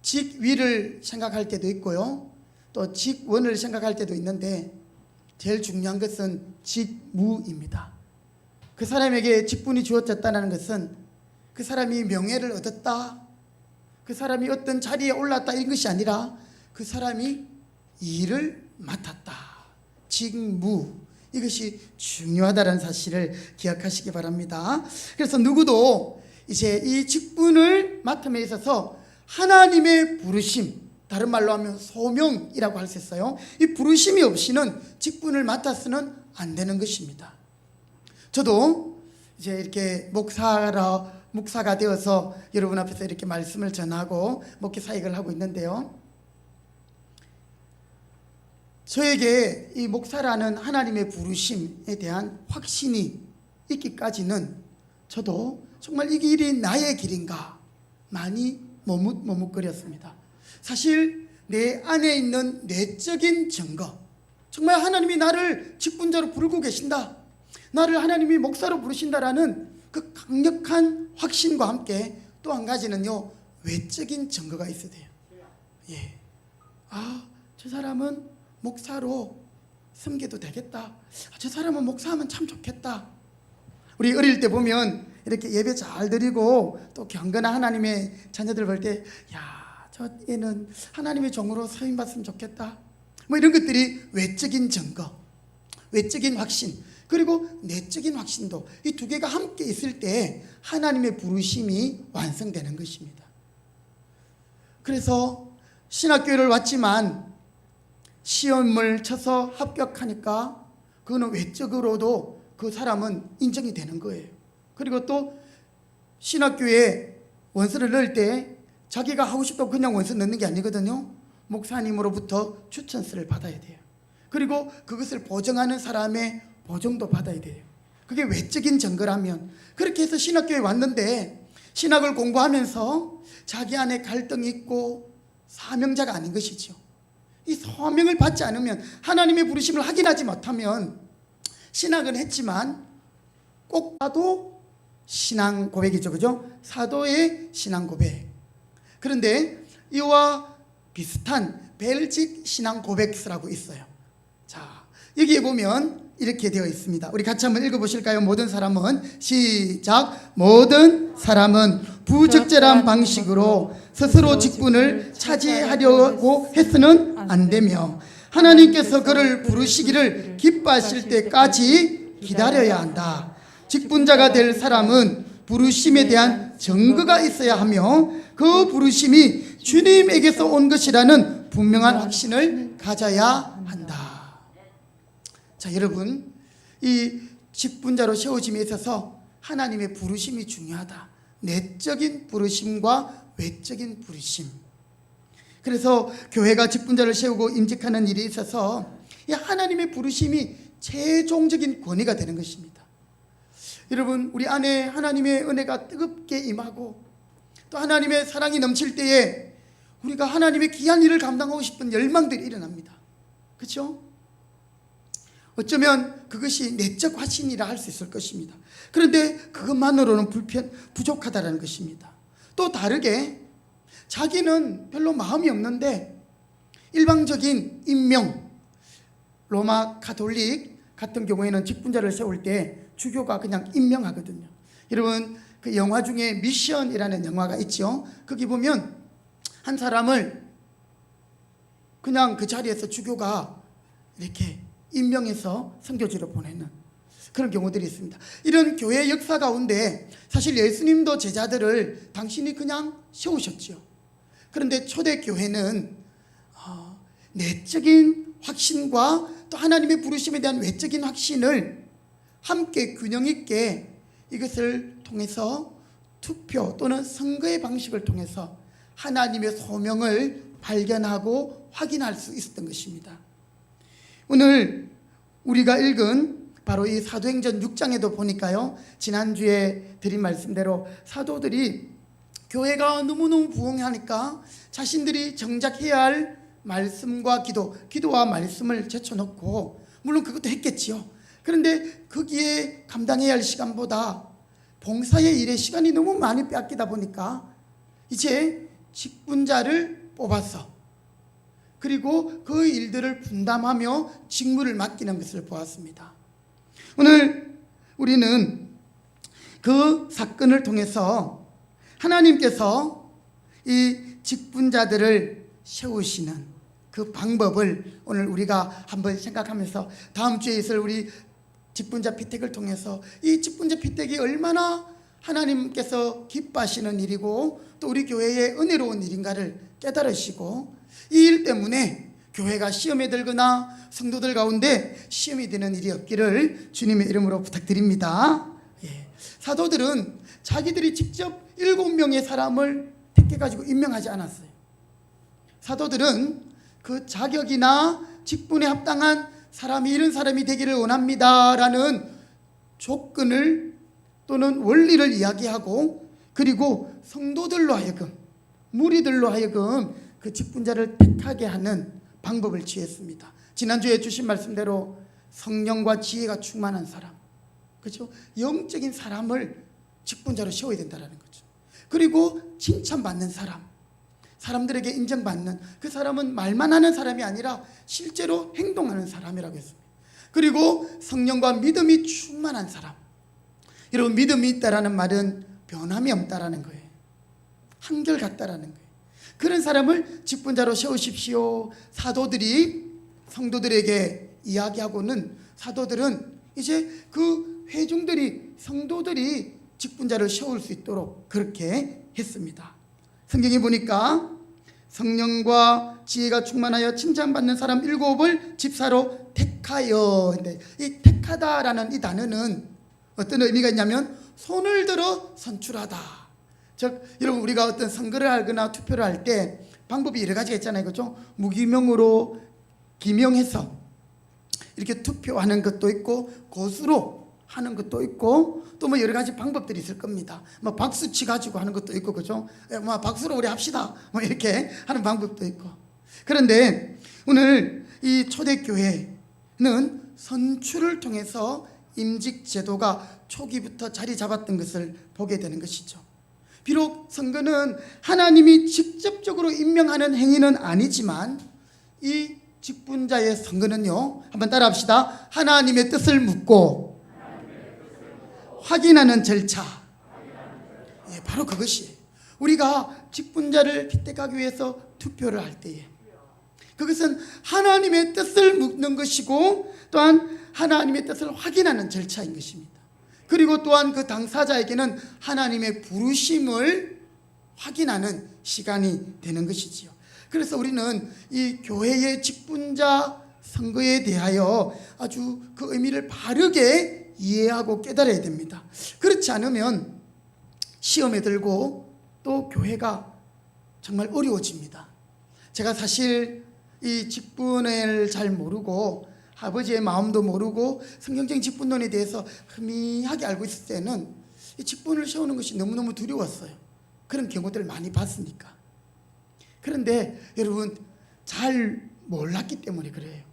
S1: 직위를 생각할 때도 있고요. 또 직원을 생각할 때도 있는데 제일 중요한 것은 직무입니다. 그 사람에게 직분이 주어졌다는 것은 그 사람이 명예를 얻었다, 그 사람이 어떤 자리에 올랐다 이런 것이 아니라 그 사람이 일을 맡았다. 직무, 이것이 중요하다는 사실을 기억하시기 바랍니다. 그래서 누구도 이제 이 직분을 맡음에 있어서 하나님의 부르심, 다른 말로 하면 소명이라고 할 수 있어요. 이 부르심이 없이는 직분을 맡아서는 안 되는 것입니다. 저도 이제 이렇게 목사가 되어서 여러분 앞에서 이렇게 말씀을 전하고 목회 사역을 하고 있는데요. 저에게 이 목사라는 하나님의 부르심에 대한 확신이 있기까지는 저도 정말 이 길이 나의 길인가 많이 머뭇거렸습니다. 사실 내 안에 있는 내적인 증거, 정말 하나님이 나를 직분자로 부르고 계신다, 나를 하나님이 목사로 부르신다라는 그 강력한 확신과 함께 또 한 가지는요, 외적인 증거가 있어야 돼요. 예, 저 사람은 목사로 섬겨도 되겠다, 저 사람은 목사하면 참 좋겠다. 우리 어릴 때 보면 이렇게 예배 잘 드리고 또 경건한 하나님의 자녀들 볼 때, 저 애는 하나님의 종으로 서임 받으면 좋겠다, 뭐 이런 것들이 외적인 증거, 외적인 확신, 그리고 내적인 확신도, 이 두 개가 함께 있을 때 하나님의 부르심이 완성되는 것입니다. 그래서 신학교를 왔지만 시험을 쳐서 합격하니까 그거는 외적으로도 그 사람은 인정이 되는 거예요. 그리고 또 신학교에 원서를 넣을 때 자기가 하고 싶다고 그냥 원서 넣는 게 아니거든요. 목사님으로부터 추천서를 받아야 돼요. 그리고 그것을 보정하는 사람의 보정도 받아야 돼요. 그게 외적인 증거라면, 그렇게 해서 신학교에 왔는데 신학을 공부하면서 자기 안에 갈등이 있고 사명자가 아닌 것이죠. 이 소명을 받지 않으면, 하나님의 부르심을 확인하지 못하면, 신학은 했지만 꼭 사도 신앙 고백이죠, 그죠? 사도의 신앙 고백. 그런데 이와 비슷한 벨직 신앙 고백서라고 있어요. 자, 여기에 보면 이렇게 되어 있습니다. 우리 같이 한번 읽어보실까요? 모든 사람은, 시작. 모든 사람은 부적절한 방식으로 스스로 직분을 차지하려고 해서는 안 되며 하나님께서 그를 부르시기를 기뻐하실 때까지 기다려야 한다. 직분자가 될 사람은 부르심에 대한 증거가 있어야 하며 그 부르심이 주님에게서 온 것이라는 분명한 확신을 가져야 한다. 자, 여러분, 이 직분자로 세워짐에 있어서 하나님의 부르심이 중요하다. 내적인 부르심과 외적인 부르심. 그래서 교회가 직분자를 세우고 임직하는 일이 있어서 이 하나님의 부르심이 최종적인 권위가 되는 것입니다. 여러분, 우리 안에 하나님의 은혜가 뜨겁게 임하고 또 하나님의 사랑이 넘칠 때에 우리가 하나님의 귀한 일을 감당하고 싶은 열망들이 일어납니다. 그렇죠? 어쩌면 그것이 내적 화신이라 할 수 있을 것입니다. 그런데 그것만으로는 부족하다는 것입니다. 또 다르게 자기는 별로 마음이 없는데 일방적인 임명, 로마 가톨릭 같은 경우에는 직분자를 세울 때 주교가 그냥 임명하거든요. 여러분, 그 영화 중에 미션이라는 영화가 있죠. 거기 보면 한 사람을 그냥 그 자리에서 주교가 이렇게 임명해서 선교지로 보내는 그런 경우들이 있습니다. 이런 교회 역사 가운데 사실 예수님도 제자들을 당신이 그냥 세우셨죠. 그런데 초대교회는 내적인 확신과 또 하나님의 부르심에 대한 외적인 확신을 함께 균형 있게 이것을 통해서 투표 또는 선거의 방식을 통해서 하나님의 소명을 발견하고 확인할 수 있었던 것입니다. 오늘 우리가 읽은 바로 이 사도행전 6장에도 보니까요, 지난주에 드린 말씀대로 사도들이 교회가 너무너무 부흥하니까 자신들이 정작 해야 할 말씀과 기도와 말씀을 제쳐놓고, 물론 그것도 했겠지요. 그런데 거기에 감당해야 할 시간보다 봉사의 일에 시간이 너무 많이 뺏기다 보니까 이제 직분자를 뽑아서 그리고 그 일들을 분담하며 직무를 맡기는 것을 보았습니다. 오늘 우리는 그 사건을 통해서 하나님께서 이 직분자들을 세우시는 그 방법을 오늘 우리가 한번 생각하면서 다음 주에 있을 우리 직분자 피택을 통해서 이 직분자 피택이 얼마나 하나님께서 기뻐하시는 일이고 또 우리 교회의 은혜로운 일인가를 깨달으시고, 이 일 때문에 교회가 시험에 들거나 성도들 가운데 시험이 되는 일이 없기를 주님의 이름으로 부탁드립니다. 사도들은 자기들이 직접 7명의 사람을 택해가지고 임명하지 않았어요. 사도들은 그 자격이나 직분에 합당한 사람이 이런 사람이 되기를 원합니다라는 조건을 또는 원리를 이야기하고, 그리고 성도들로 하여금, 무리들로 하여금 그 직분자를 택하게 하는 방법을 취했습니다. 지난주에 주신 말씀대로 성령과 지혜가 충만한 사람, 그렇죠? 영적인 사람을 직분자로 세워야 된다는 거죠. 그리고 칭찬받는 사람, 사람들에게 인정받는 그 사람은 말만 하는 사람이 아니라 실제로 행동하는 사람이라고 했습니다. 그리고 성령과 믿음이 충만한 사람. 여러분, 믿음이 있다라는 말은 변함이 없다라는 거예요. 한결같다라는 거예요. 그런 사람을 직분자로 세우십시오. 사도들이 성도들에게 이야기하고는, 사도들은 이제 그 회중들이, 성도들이 직분자를 세울 수 있도록 그렇게 했습니다. 성경에 보니까 성령과 지혜가 충만하여 칭찬받는 사람 7을 집사로 택하여. 근데 이 택하다라는 이 단어는 어떤 의미가 있냐면 손을 들어 선출하다. 즉, 여러분, 우리가 어떤 선거를 하거나 투표를 할 때 방법이 여러 가지가 있잖아요. 그렇죠? 무기명으로 기명해서 이렇게 투표하는 것도 있고, 고수로 하는 것도 있고, 또 뭐 여러 가지 방법들이 있을 겁니다. 뭐 박수 치 가지고 하는 것도 있고, 그죠? 뭐 박수로 우리 합시다, 뭐 이렇게 하는 방법도 있고. 그런데 오늘 이 초대교회는 선출을 통해서 임직 제도가 초기부터 자리 잡았던 것을 보게 되는 것이죠. 비록 선거는 하나님이 직접적으로 임명하는 행위는 아니지만, 이 직분자의 선거는요, 한번 따라합시다. 하나님의 뜻을 묻고 확인하는 절차. 바로 그것이에요. 우리가 직분자를 피택하기 위해서 투표를 할 때에 그것은 하나님의 뜻을 묻는 것이고, 또한 하나님의 뜻을 확인하는 절차인 것입니다. 그리고 또한 그 당사자에게는 하나님의 부르심을 확인하는 시간이 되는 것이지요. 그래서 우리는 이 교회의 직분자 선거에 대하여 아주 그 의미를 바르게 이해하고 깨달아야 됩니다. 그렇지 않으면 시험에 들고 또 교회가 정말 어려워집니다. 제가 사실 이 직분을 잘 모르고 아버지의 마음도 모르고 성경적인 직분론에 대해서 희미하게 알고 있을 때는 이 직분을 세우는 것이 너무너무 두려웠어요. 그런 경우들을 많이 봤으니까. 그런데 여러분 잘 몰랐기 때문에 그래요.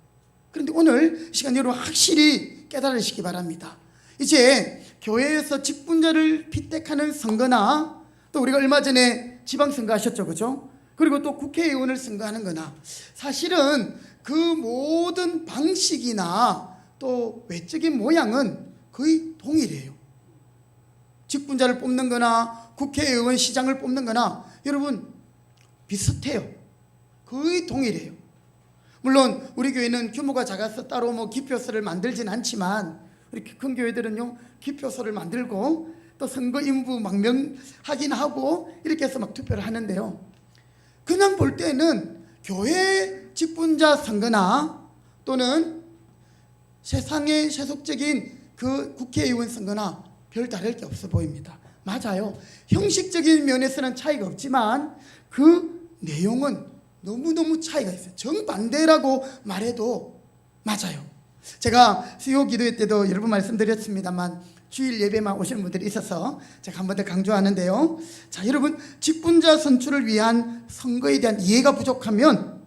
S1: 그런데 오늘 이 시간 여러분 확실히 깨달으시기 바랍니다. 이제 교회에서 직분자를 피택하는 선거나 또 우리가 얼마 전에 지방선거 하셨죠, 그죠? 그리고 또 국회의원을 선거하는 거나 사실은 그 모든 방식이나 또 외적인 모양은 거의 동일해요. 직분자를 뽑는 거나 국회의원, 시장을 뽑는 거나 여러분 비슷해요. 거의 동일해요. 물론 우리 교회는 규모가 작아서 따로 뭐 기표소를 만들진 않지만 이렇게 큰 교회들은요 기표소를 만들고 또 선거 인부 망명 확인하고 이렇게 해서 막 투표를 하는데요. 그냥 볼 때는 교회 직분자 선거나 또는 세상의 세속적인 그 국회의원 선거나 별 다를 게 없어 보입니다. 맞아요. 형식적인 면에서는 차이가 없지만 그 내용은 너무너무 차이가 있어요. 정반대라고 말해도 맞아요. 제가 수요 기도회 때도 여러 번 말씀드렸습니다만 주일 예배만 오시는 분들이 있어서 제가 한 번 더 강조하는데요. 자, 여러분 직분자 선출을 위한 선거에 대한 이해가 부족하면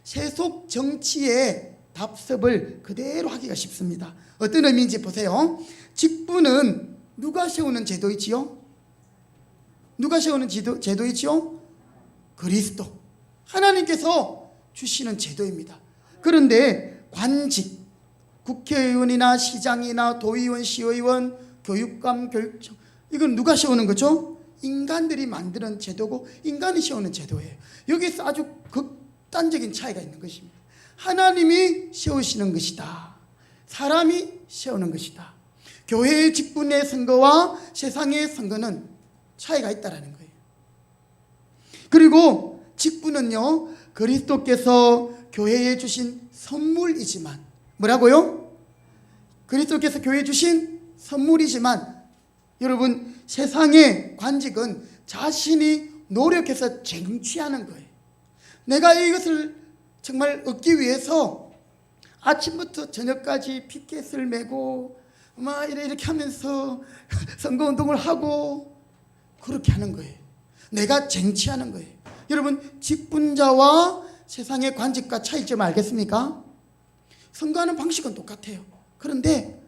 S1: 세속 정치의 답습을 그대로 하기가 쉽습니다. 어떤 의미인지 보세요. 직분은 누가 세우는 제도이지요? 누가 세우는 제도이지요? 그리스도 하나님께서 주시는 제도입니다. 그런데 관직 국회의원이나 시장이나 도의원, 시의원, 교육감, 교육청 이건 누가 세우는 거죠? 인간들이 만드는 제도고 인간이 세우는 제도예요. 여기서 아주 극단적인 차이가 있는 것입니다. 하나님이 세우시는 것이다. 사람이 세우는 것이다. 교회의 직분의 선거와 세상의 선거는 차이가 있다라는 거예요. 그리고 직분은요 그리스도께서 교회에 주신 선물이지만 뭐라고요? 그리스도께서 교회에 주신 선물이지만 여러분 세상의 관직은 자신이 노력해서 쟁취하는 거예요. 내가 이것을 정말 얻기 위해서 아침부터 저녁까지 피켓을 메고 막 이렇게 하면서 선거운동을 하고 그렇게 하는 거예요. 내가 쟁취하는 거예요. 여러분 직분자와 세상의 관직과 차이점 알겠습니까? 선거하는 방식은 똑같아요. 그런데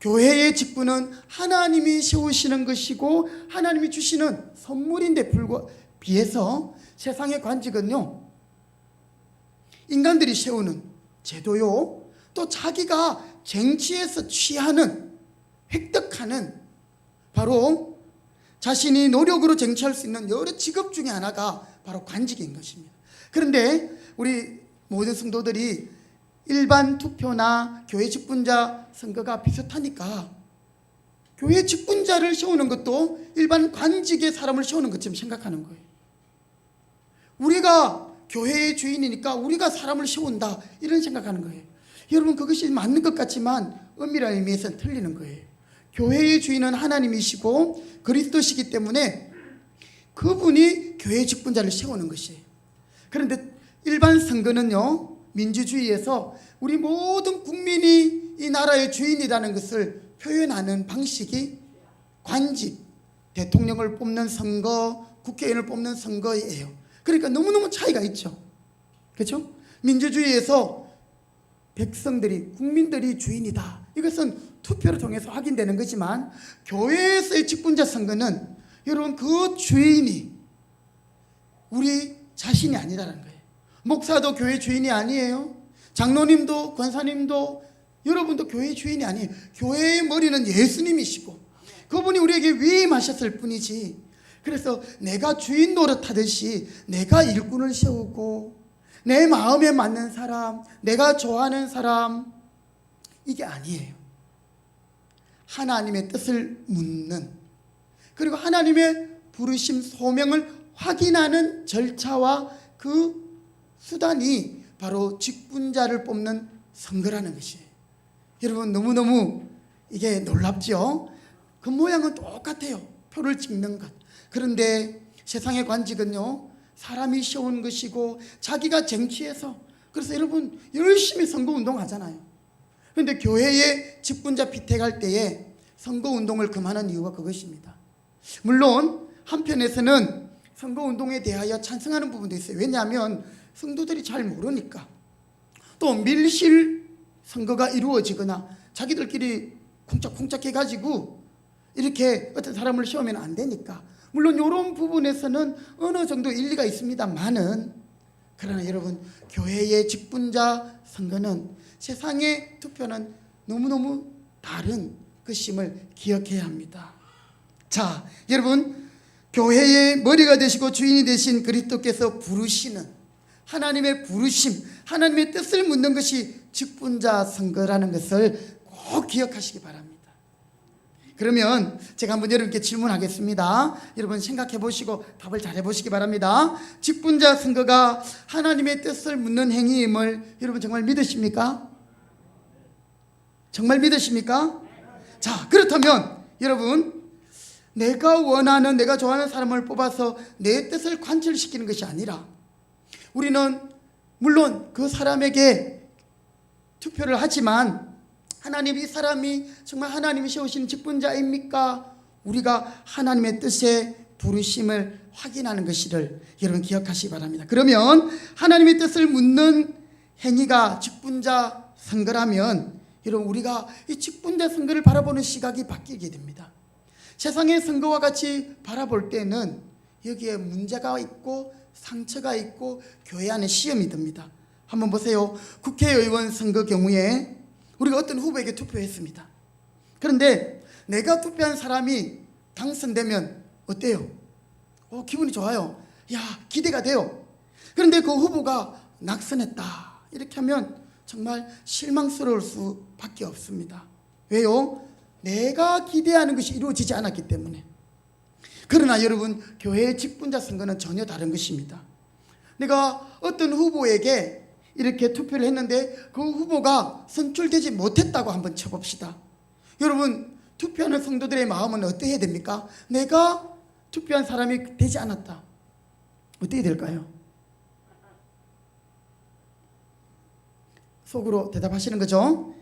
S1: 교회의 직분은 하나님이 세우시는 것이고 하나님이 주시는 선물인데 비해서 세상의 관직은요 인간들이 세우는 제도요 또 자기가 쟁취해서 취하는 획득하는 바로 자신이 노력으로 쟁취할 수 있는 여러 직업 중에 하나가 바로 관직인 것입니다. 그런데 우리 모든 성도들이 일반 투표나 교회 직분자 선거가 비슷하니까 교회 직분자를 세우는 것도 일반 관직의 사람을 세우는 것처럼 생각하는 거예요. 우리가 교회의 주인이니까 우리가 사람을 세운다 이런 생각하는 거예요. 여러분 그것이 맞는 것 같지만 엄밀한 의미에서는 틀리는 거예요. 교회의 주인은 하나님이시고 그리스도시기 때문에 그분이 교회 직분자를 세우는 것이에요. 그런데 일반 선거는요 민주주의에서 우리 모든 국민이 이 나라의 주인이라는 것을 표현하는 방식이 관직, 대통령을 뽑는 선거, 국회의원을 뽑는 선거예요. 그러니까 너무너무 차이가 있죠. 그렇죠? 민주주의에서 백성들이, 국민들이 주인이다. 이것은 투표를 통해서 확인되는 거지만 교회에서의 직분자 선거는 여러분 그 주인이 우리 자신이 아니라는 거예요. 목사도 교회 주인이 아니에요. 장로님도 권사님도 여러분도 교회 주인이 아니에요. 교회의 머리는 예수님이시고 그분이 우리에게 위임하셨을 뿐이지. 그래서 내가 주인 노릇하듯이 내가 일꾼을 세우고 내 마음에 맞는 사람, 내가 좋아하는 사람 이게 아니에요. 하나님의 뜻을 묻는 그리고 하나님의 부르심 소명을 확인하는 절차와 그 수단이 바로 직분자를 뽑는 선거라는 것이에요. 여러분 너무너무 이게 놀랍죠? 그 모양은 똑같아요. 표를 찍는 것. 그런데 세상의 관직은요 사람이 쉬운 것이고 자기가 쟁취해서, 그래서 여러분 열심히 선거운동 하잖아요. 그런데 교회에 직분자 피택할 때에 선거운동을 그만한 이유가 그것입니다. 물론 한편에서는 선거운동에 대하여 찬성하는 부분도 있어요. 왜냐하면 성도들이 잘 모르니까. 또 밀실 선거가 이루어지거나 자기들끼리 쿵짝쿵짝 해가지고 이렇게 어떤 사람을 세우면 안 되니까. 물론 이런 부분에서는 어느 정도 일리가 있습니다만은, 그러나 여러분 교회의 직분자 선거는 세상의 투표는 너무너무 다른 것임을 기억해야 합니다. 자, 여러분 교회의 머리가 되시고 주인이 되신 그리스도께서 부르시는 하나님의 부르심, 하나님의 뜻을 묻는 것이 직분자 선거라는 것을 꼭 기억하시기 바랍니다. 그러면 제가 한번 여러분께 질문하겠습니다. 여러분 생각해 보시고 답을 잘 해보시기 바랍니다. 직분자 선거가 하나님의 뜻을 묻는 행위임을 여러분 정말 믿으십니까? 정말 믿으십니까? 자, 그렇다면 여러분, 내가 원하는, 내가 좋아하는 사람을 뽑아서 내 뜻을 관철시키는 것이 아니라, 우리는 물론 그 사람에게 투표를 하지만 하나님, 이 사람이 정말 하나님이 세우신 직분자입니까? 우리가 하나님의 뜻에 부르심을 확인하는 것을 여러분 기억하시기 바랍니다. 그러면 하나님의 뜻을 묻는 행위가 직분자 선거라면 여러분 우리가 이 직분자 선거를 바라보는 시각이 바뀌게 됩니다. 세상의 선거와 같이 바라볼 때는 여기에 문제가 있고 상처가 있고 교회 안에 시험이 듭니다. 한번 보세요. 국회의원 선거 경우에 우리가 어떤 후보에게 투표했습니다. 그런데 내가 투표한 사람이 당선되면 어때요? 기분이 좋아요. 야, 기대가 돼요. 그런데 그 후보가 낙선했다, 이렇게 하면 정말 실망스러울 수밖에 없습니다. 왜요? 내가 기대하는 것이 이루어지지 않았기 때문에. 그러나 여러분 교회의 직분자 선거는 전혀 다른 것입니다. 내가 어떤 후보에게 이렇게 투표를 했는데 그 후보가 선출되지 못했다고 한번 쳐봅시다. 여러분 투표하는 성도들의 마음은 어떻게 해야 됩니까? 내가 투표한 사람이 되지 않았다, 어떻게 될까요? 속으로 대답하시는 거죠.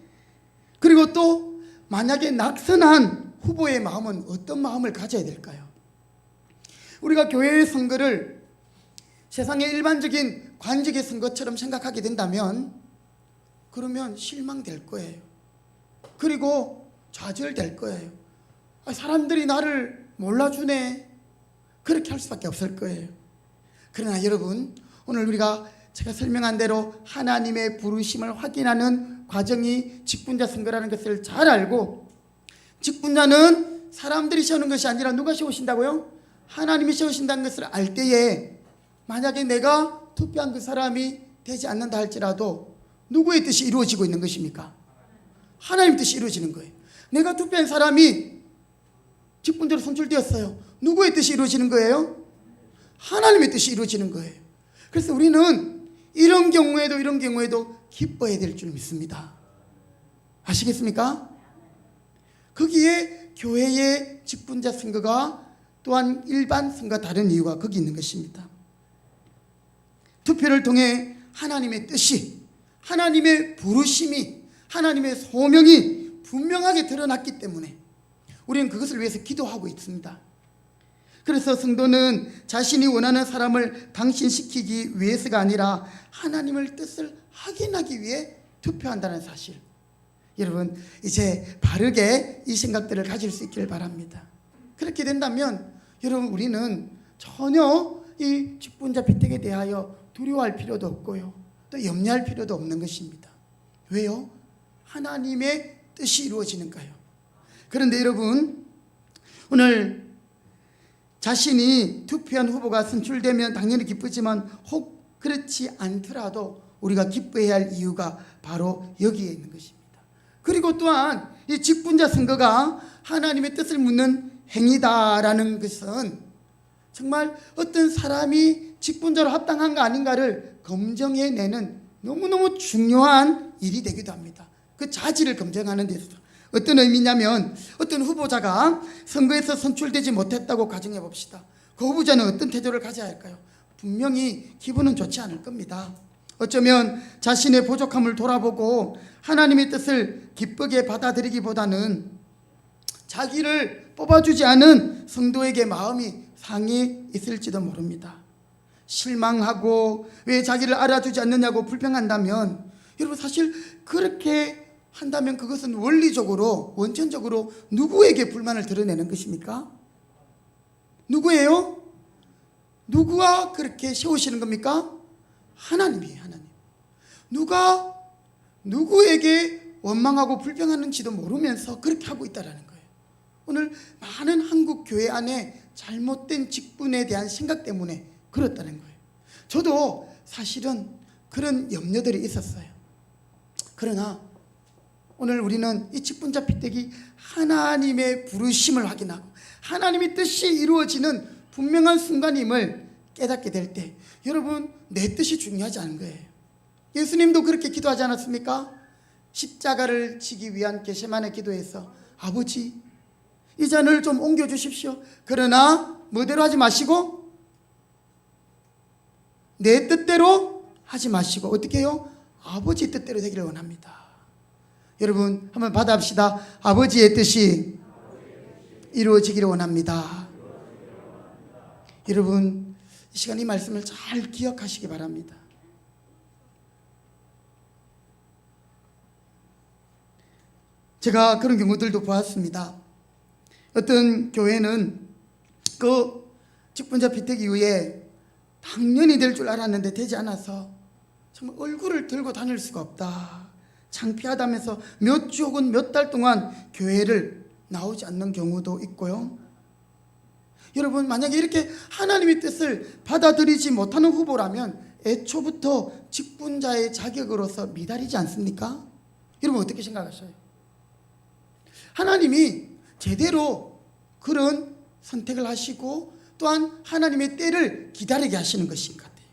S1: 그리고 또 만약에 낙선한 후보의 마음은 어떤 마음을 가져야 될까요? 우리가 교회의 선거를 세상의 일반적인 관직의 선거처럼 생각하게 된다면 그러면 실망될 거예요. 그리고 좌절될 거예요. 사람들이 나를 몰라주네, 그렇게 할 수밖에 없을 거예요. 그러나 여러분 오늘 우리가 제가 설명한 대로 하나님의 부르심을 확인하는 과정이 직분자 선거라는 것을 잘 알고, 직분자는 사람들이 세우는 것이 아니라 누가 세우신다고요? 하나님이 세우신다는 것을 알 때에 만약에 내가 투표한 그 사람이 되지 않는다 할지라도 누구의 뜻이 이루어지고 있는 것입니까? 하나님의 뜻이 이루어지는 거예요. 내가 투표한 사람이 직분자로 선출되었어요. 누구의 뜻이 이루어지는 거예요? 하나님의 뜻이 이루어지는 거예요. 그래서 우리는 이런 경우에도 기뻐해야 될 줄 믿습니다. 아시겠습니까? 거기에 교회의 직분자 선거가 또한 일반 선거와 다른 이유가 거기 있는 것입니다. 투표를 통해 하나님의 뜻이, 하나님의 부르심이, 하나님의 소명이 분명하게 드러났기 때문에 우리는 그것을 위해서 기도하고 있습니다. 그래서 성도는 자신이 원하는 사람을 당신시키기 위해서가 아니라 하나님의 뜻을 확인하기 위해 투표한다는 사실, 여러분 이제 바르게 이 생각들을 가질 수 있기를 바랍니다. 그렇게 된다면 여러분 우리는 전혀 이 직분자 피택에 대하여 두려워할 필요도 없고요, 또 염려할 필요도 없는 것입니다. 왜요? 하나님의 뜻이 이루어지는가요? 그런데 여러분 오늘 자신이 투표한 후보가 선출되면 당연히 기쁘지만 혹 그렇지 않더라도 우리가 기뻐해야 할 이유가 바로 여기에 있는 것입니다. 그리고 또한 이 직분자 선거가 하나님의 뜻을 묻는 행위다라는 것은 정말 어떤 사람이 직분자로 합당한가 아닌가를 검증해내는 너무너무 중요한 일이 되기도 합니다. 그 자질을 검증하는 데 있어서 어떤 의미냐면, 어떤 후보자가 선거에서 선출되지 못했다고 가정해 봅시다. 그 후보자는 어떤 태도를 가져야 할까요? 분명히 기분은 좋지 않을 겁니다. 어쩌면 자신의 부족함을 돌아보고 하나님의 뜻을 기쁘게 받아들이기보다는 자기를 뽑아주지 않은 성도에게 마음이 상해 있을지도 모릅니다. 실망하고 왜 자기를 알아주지 않느냐고 불평한다면, 여러분 사실 그렇게 한다면 그것은 원리적으로 원천적으로 누구에게 불만을 드러내는 것입니까? 누구예요? 누구가 그렇게 세우시는 겁니까? 하나님이에요. 하나님. 누가 누구에게 원망하고 불평하는지도 모르면서 그렇게 하고 있다는 거예요. 오늘 많은 한국 교회 안에 잘못된 직분에 대한 생각 때문에 그렇다는 거예요. 저도 사실은 그런 염려들이 있었어요. 그러나 오늘 우리는 이 직분자 핏대기 하나님의 부르심을 확인하고 하나님의 뜻이 이루어지는 분명한 순간임을 깨닫게 될 때, 여러분 내 뜻이 중요하지 않은 거예요. 예수님도 그렇게 기도하지 않았습니까? 십자가를 지기 위한 겟세마네 기도에서 아버지 이 잔을 좀 옮겨주십시오. 그러나 뭐대로 하지 마시고 내 뜻대로 하지 마시고 어떻게 해요? 아버지 뜻대로 되기를 원합니다. 여러분 한번 받아봅시다. 아버지의 뜻이 이루어지기를 원합니다. 여러분 이 시간 이 말씀을 잘 기억하시기 바랍니다. 제가 그런 경우들도 보았습니다. 어떤 교회는 그 직분자 피택 이후에 당연히 될 줄 알았는데 되지 않아서 정말 얼굴을 들고 다닐 수가 없다, 창피하다면서 몇 주 혹은 몇 달 동안 교회를 나오지 않는 경우도 있고요. 여러분 만약에 이렇게 하나님의 뜻을 받아들이지 못하는 후보라면 애초부터 직분자의 자격으로서 미달이지 않습니까? 여러분 어떻게 생각하셔요? 하나님이 제대로 그런 선택을 하시고 또한 하나님의 때를 기다리게 하시는 것인 것 같아요.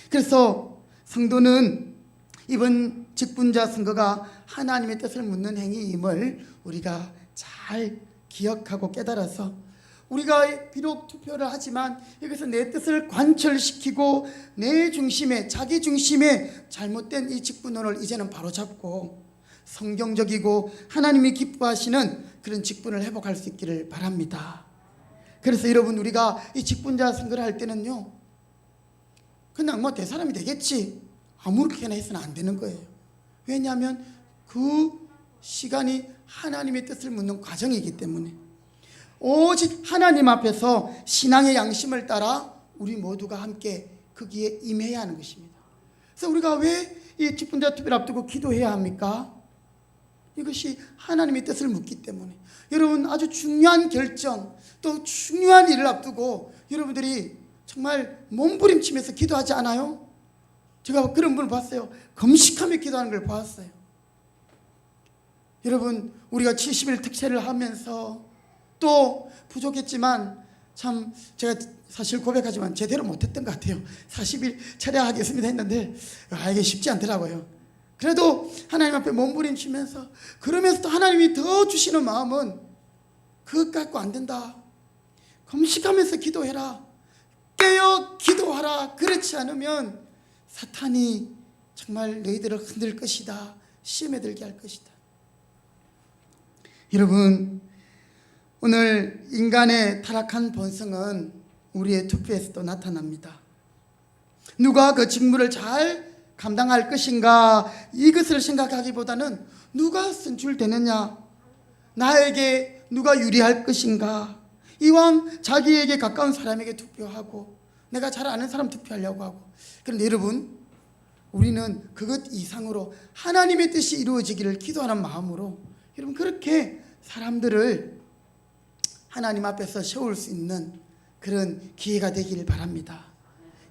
S1: 그래서 성도는 이번 직분자 선거가 하나님의 뜻을 묻는 행위임을 우리가 잘 기억하고 깨달아서, 우리가 비록 투표를 하지만 여기서 내 뜻을 관철시키고 내 중심에, 자기 중심에 잘못된 이 직분론을 이제는 바로잡고 성경적이고 하나님이 기뻐하시는 그런 직분을 회복할 수 있기를 바랍니다. 그래서 여러분 우리가 이 직분자 선거를 할 때는요, 그냥 뭐 대사람이 되겠지 아무렇게나 해서는 안 되는 거예요. 왜냐하면 그 시간이 하나님의 뜻을 묻는 과정이기 때문에 오직 하나님 앞에서 신앙의 양심을 따라 우리 모두가 함께 거기에 임해야 하는 것입니다. 그래서 우리가 왜 이 직분자 투표를 앞두고 기도해야 합니까? 이것이 하나님의 뜻을 묻기 때문에. 여러분 아주 중요한 결정 또 중요한 일을 앞두고 여러분들이 정말 몸부림치면서 기도하지 않아요? 제가 그런 분을 봤어요. 금식하며 기도하는 걸 봤어요. 여러분 우리가 70일 특세를 하면서 또 부족했지만 참 제가 사실 고백하지만 제대로 못했던 것 같아요. 40일 철야하겠습니다 했는데 이게 쉽지 않더라고요. 그래도 하나님 앞에 몸부림치면서 그러면서 또 하나님이 더 주시는 마음은 그것 갖고 안 된다. 금식하면서 기도해라. 깨어 기도하라. 그렇지 않으면 사탄이 정말 너희들을 흔들 것이다. 시험에 들게 할 것이다. 여러분 오늘 인간의 타락한 본성은 우리의 투표에서도 나타납니다. 누가 그 직무를 잘 감당할 것인가 이것을 생각하기보다는 누가 선출되느냐, 나에게 누가 유리할 것인가, 이왕 자기에게 가까운 사람에게 투표하고 내가 잘 아는 사람 투표하려고 하고. 그런데 여러분 우리는 그것 이상으로 하나님의 뜻이 이루어지기를 기도하는 마음으로 여러분 그렇게 사람들을 하나님 앞에서 세울 수 있는 그런 기회가 되기를 바랍니다.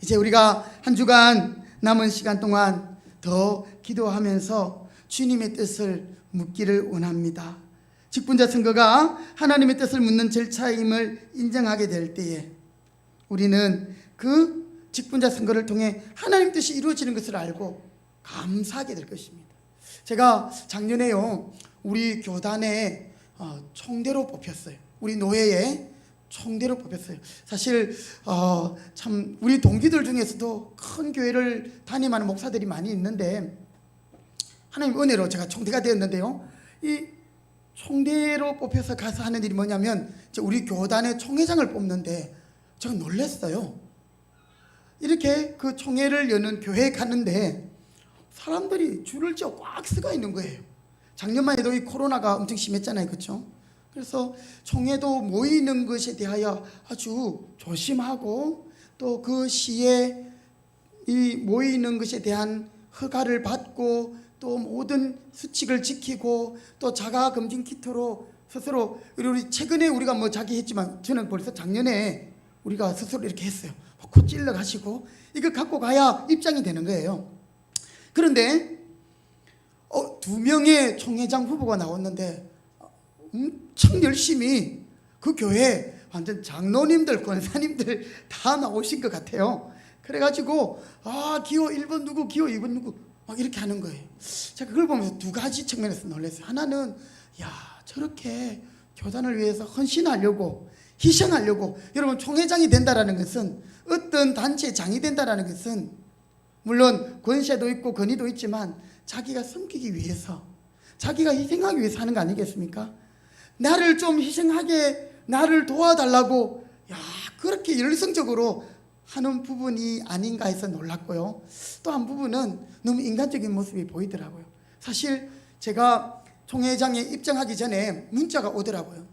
S1: 이제 우리가 한 주간 남은 시간 동안 더 기도하면서 주님의 뜻을 묻기를 원합니다. 직분자 선거가 하나님의 뜻을 묻는 절차임을 인정하게 될 때에 우리는 그 직분자 선거를 통해 하나님 뜻이 이루어지는 것을 알고 감사하게 될 것입니다. 제가 작년에요 우리 교단에 총대로 뽑혔어요. 우리 노예의 총대로 뽑혔어요. 사실 참 우리 동기들 중에서도 큰 교회를 담임하는 목사들이 많이 있는데 하나님 은혜로 제가 총대가 되었는데요. 이 총대로 뽑혀서 가서 하는 일이 뭐냐면 이제 우리 교단의 총회장을 뽑는데 제가 놀랐어요. 이렇게 그 총회를 여는 교회에 갔는데 사람들이 줄을 지어 꽉 서가 있는 거예요. 작년만 해도 이 코로나가 엄청 심했잖아요, 그렇죠? 그래서 총회도 모이는 것에 대하여 아주 조심하고 또 그 시에 이 모이는 것에 대한 허가를 받고 또 모든 수칙을 지키고 또 자가 검진 키트로 스스로 우리 최근에 우리가 뭐 자기 했지만 저는 벌써 작년에 우리가 스스로 이렇게 했어요. 코 찔러 가시고 이거 갖고 가야 입장이 되는 거예요. 그런데 2명의 총회장 후보가 나왔는데 엄청 열심히 그 교회 완전 장로님들 권사님들 다 나오신 것 같아요. 그래가지고 기호 1번 누구 기호 2번 누구 막 이렇게 하는 거예요. 제가 그걸 보면서 두 가지 측면에서 놀랐어요. 하나는 저렇게 교단을 위해서 헌신하려고 희생하려고 여러분 총회장이 된다라는 것은 어떤 단체의 장이 된다라는 것은 물론 권세도 있고 권위도 있지만 자기가 섬기기 위해서 자기가 희생하기 위해서 하는 거 아니겠습니까? 나를 좀 희생하게 나를 도와달라고 그렇게 열성적으로 하는 부분이 아닌가 해서 놀랐고요. 또 한 부분은 너무 인간적인 모습이 보이더라고요. 사실 제가 총회장에 입장하기 전에 문자가 오더라고요.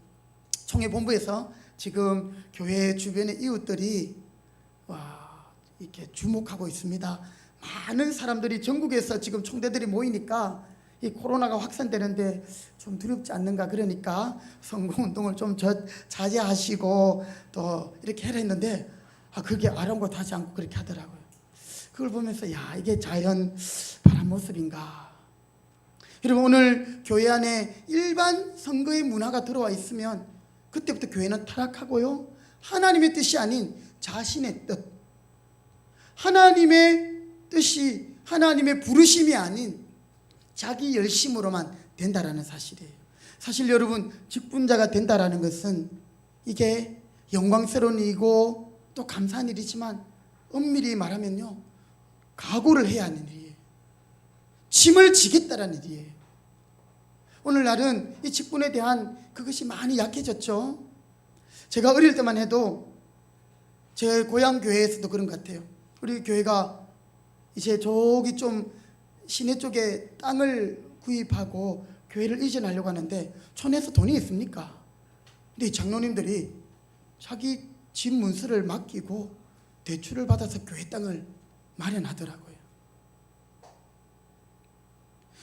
S1: 총회본부에서 지금 교회 주변의 이웃들이 이렇게 주목하고 있습니다. 많은 사람들이 전국에서 지금 총대들이 모이니까 이 코로나가 확산되는데 좀 두렵지 않는가, 그러니까 선거운동을 좀 자제하시고 또 이렇게 해라 했는데 그게 아랑곳하지 않고 그렇게 하더라고요. 그걸 보면서 이게 자연 바란 모습인가. 여러분 오늘 교회 안에 일반 선거의 문화가 들어와 있으면 그때부터 교회는 타락하고요. 하나님의 뜻이 아닌 자신의 뜻, 하나님의 뜻이 하나님의 부르심이 아닌 자기 열심으로만 된다라는 사실이에요. 사실 여러분 직분자가 된다라는 것은 이게 영광스러운 일이고 또 감사한 일이지만 엄밀히 말하면요 각오를 해야 하는 일이에요. 짐을 지겠다라는 일이에요. 오늘날은 이 직분에 대한 그것이 많이 약해졌죠. 제가 어릴 때만 해도 제 고향 교회에서도 그런 것 같아요. 우리 교회가 이제 저기 좀 시내 쪽에 땅을 구입하고 교회를 이전하려고 하는데 촌에서 돈이 있습니까? 근데 이 장로님들이 자기 집 문서를 맡기고 대출을 받아서 교회 땅을 마련하더라고요.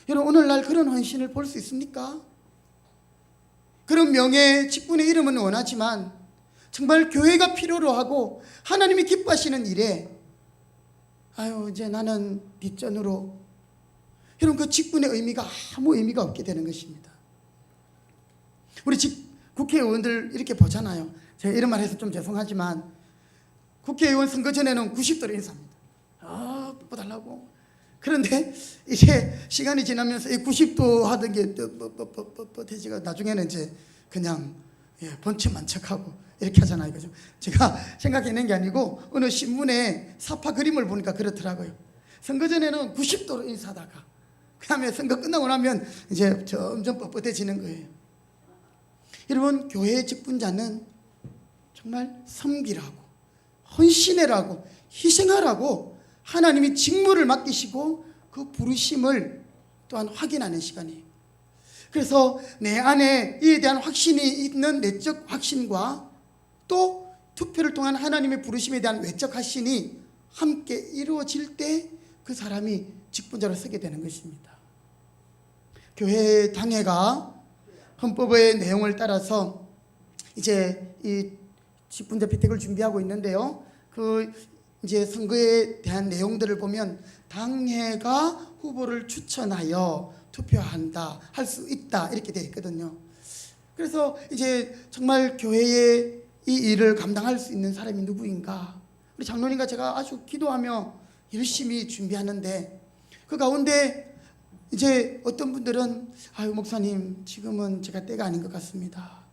S1: 여러분 오늘날 그런 헌신을 볼 수 있습니까? 그런 명예, 직분의 이름은 원하지만 정말 교회가 필요로 하고 하나님이 기뻐하시는 일에 이제 나는 뒷전으로, 여러분 그 직분의 의미가 아무 의미가 없게 되는 것입니다. 우리 국회의원들 이렇게 보잖아요. 제가 이런 말 해서 좀 죄송하지만 국회의원 선거 전에는 90도로 인사합니다. 뽑아달라고. 그런데 이제 시간이 지나면서 이 90도 하던 게 되지가 나중에는 이제 그냥 본체만 척하고 이렇게 하잖아요. 그죠? 제가 생각해낸 게 아니고 어느 신문에 사파 그림을 보니까 그렇더라고요. 선거 전에는 90도로 인사하다가 그 다음에 선거 끝나고 나면 이제 점점 뻣뻣해지는 거예요. 여러분 교회의 직분자는 정말 섬기라고 헌신해라고 희생하라고 하나님이 직무를 맡기시고 그 부르심을 또한 확인하는 시간이에요. 그래서 내 안에 이에 대한 확신이 있는 내적 확신과 또 투표를 통한 하나님의 부르심에 대한 외적 확신이 함께 이루어질 때 그 사람이 직분자로 서게 되는 것입니다. 교회 당회가 헌법의 내용을 따라서 이제 이 직분자 피택을 준비하고 있는데요. 그 이제 선거에 대한 내용들을 보면 당회가 후보를 추천하여 투표한다, 할 수 있다 이렇게 되어 있거든요. 그래서 이제 정말 교회의 이 일을 감당할 수 있는 사람이 누구인가? 우리 장로님과 제가 아주 기도하며 열심히 준비하는데 그 가운데 이제 어떤 분들은 목사님 지금은 제가 때가 아닌 것 같습니다.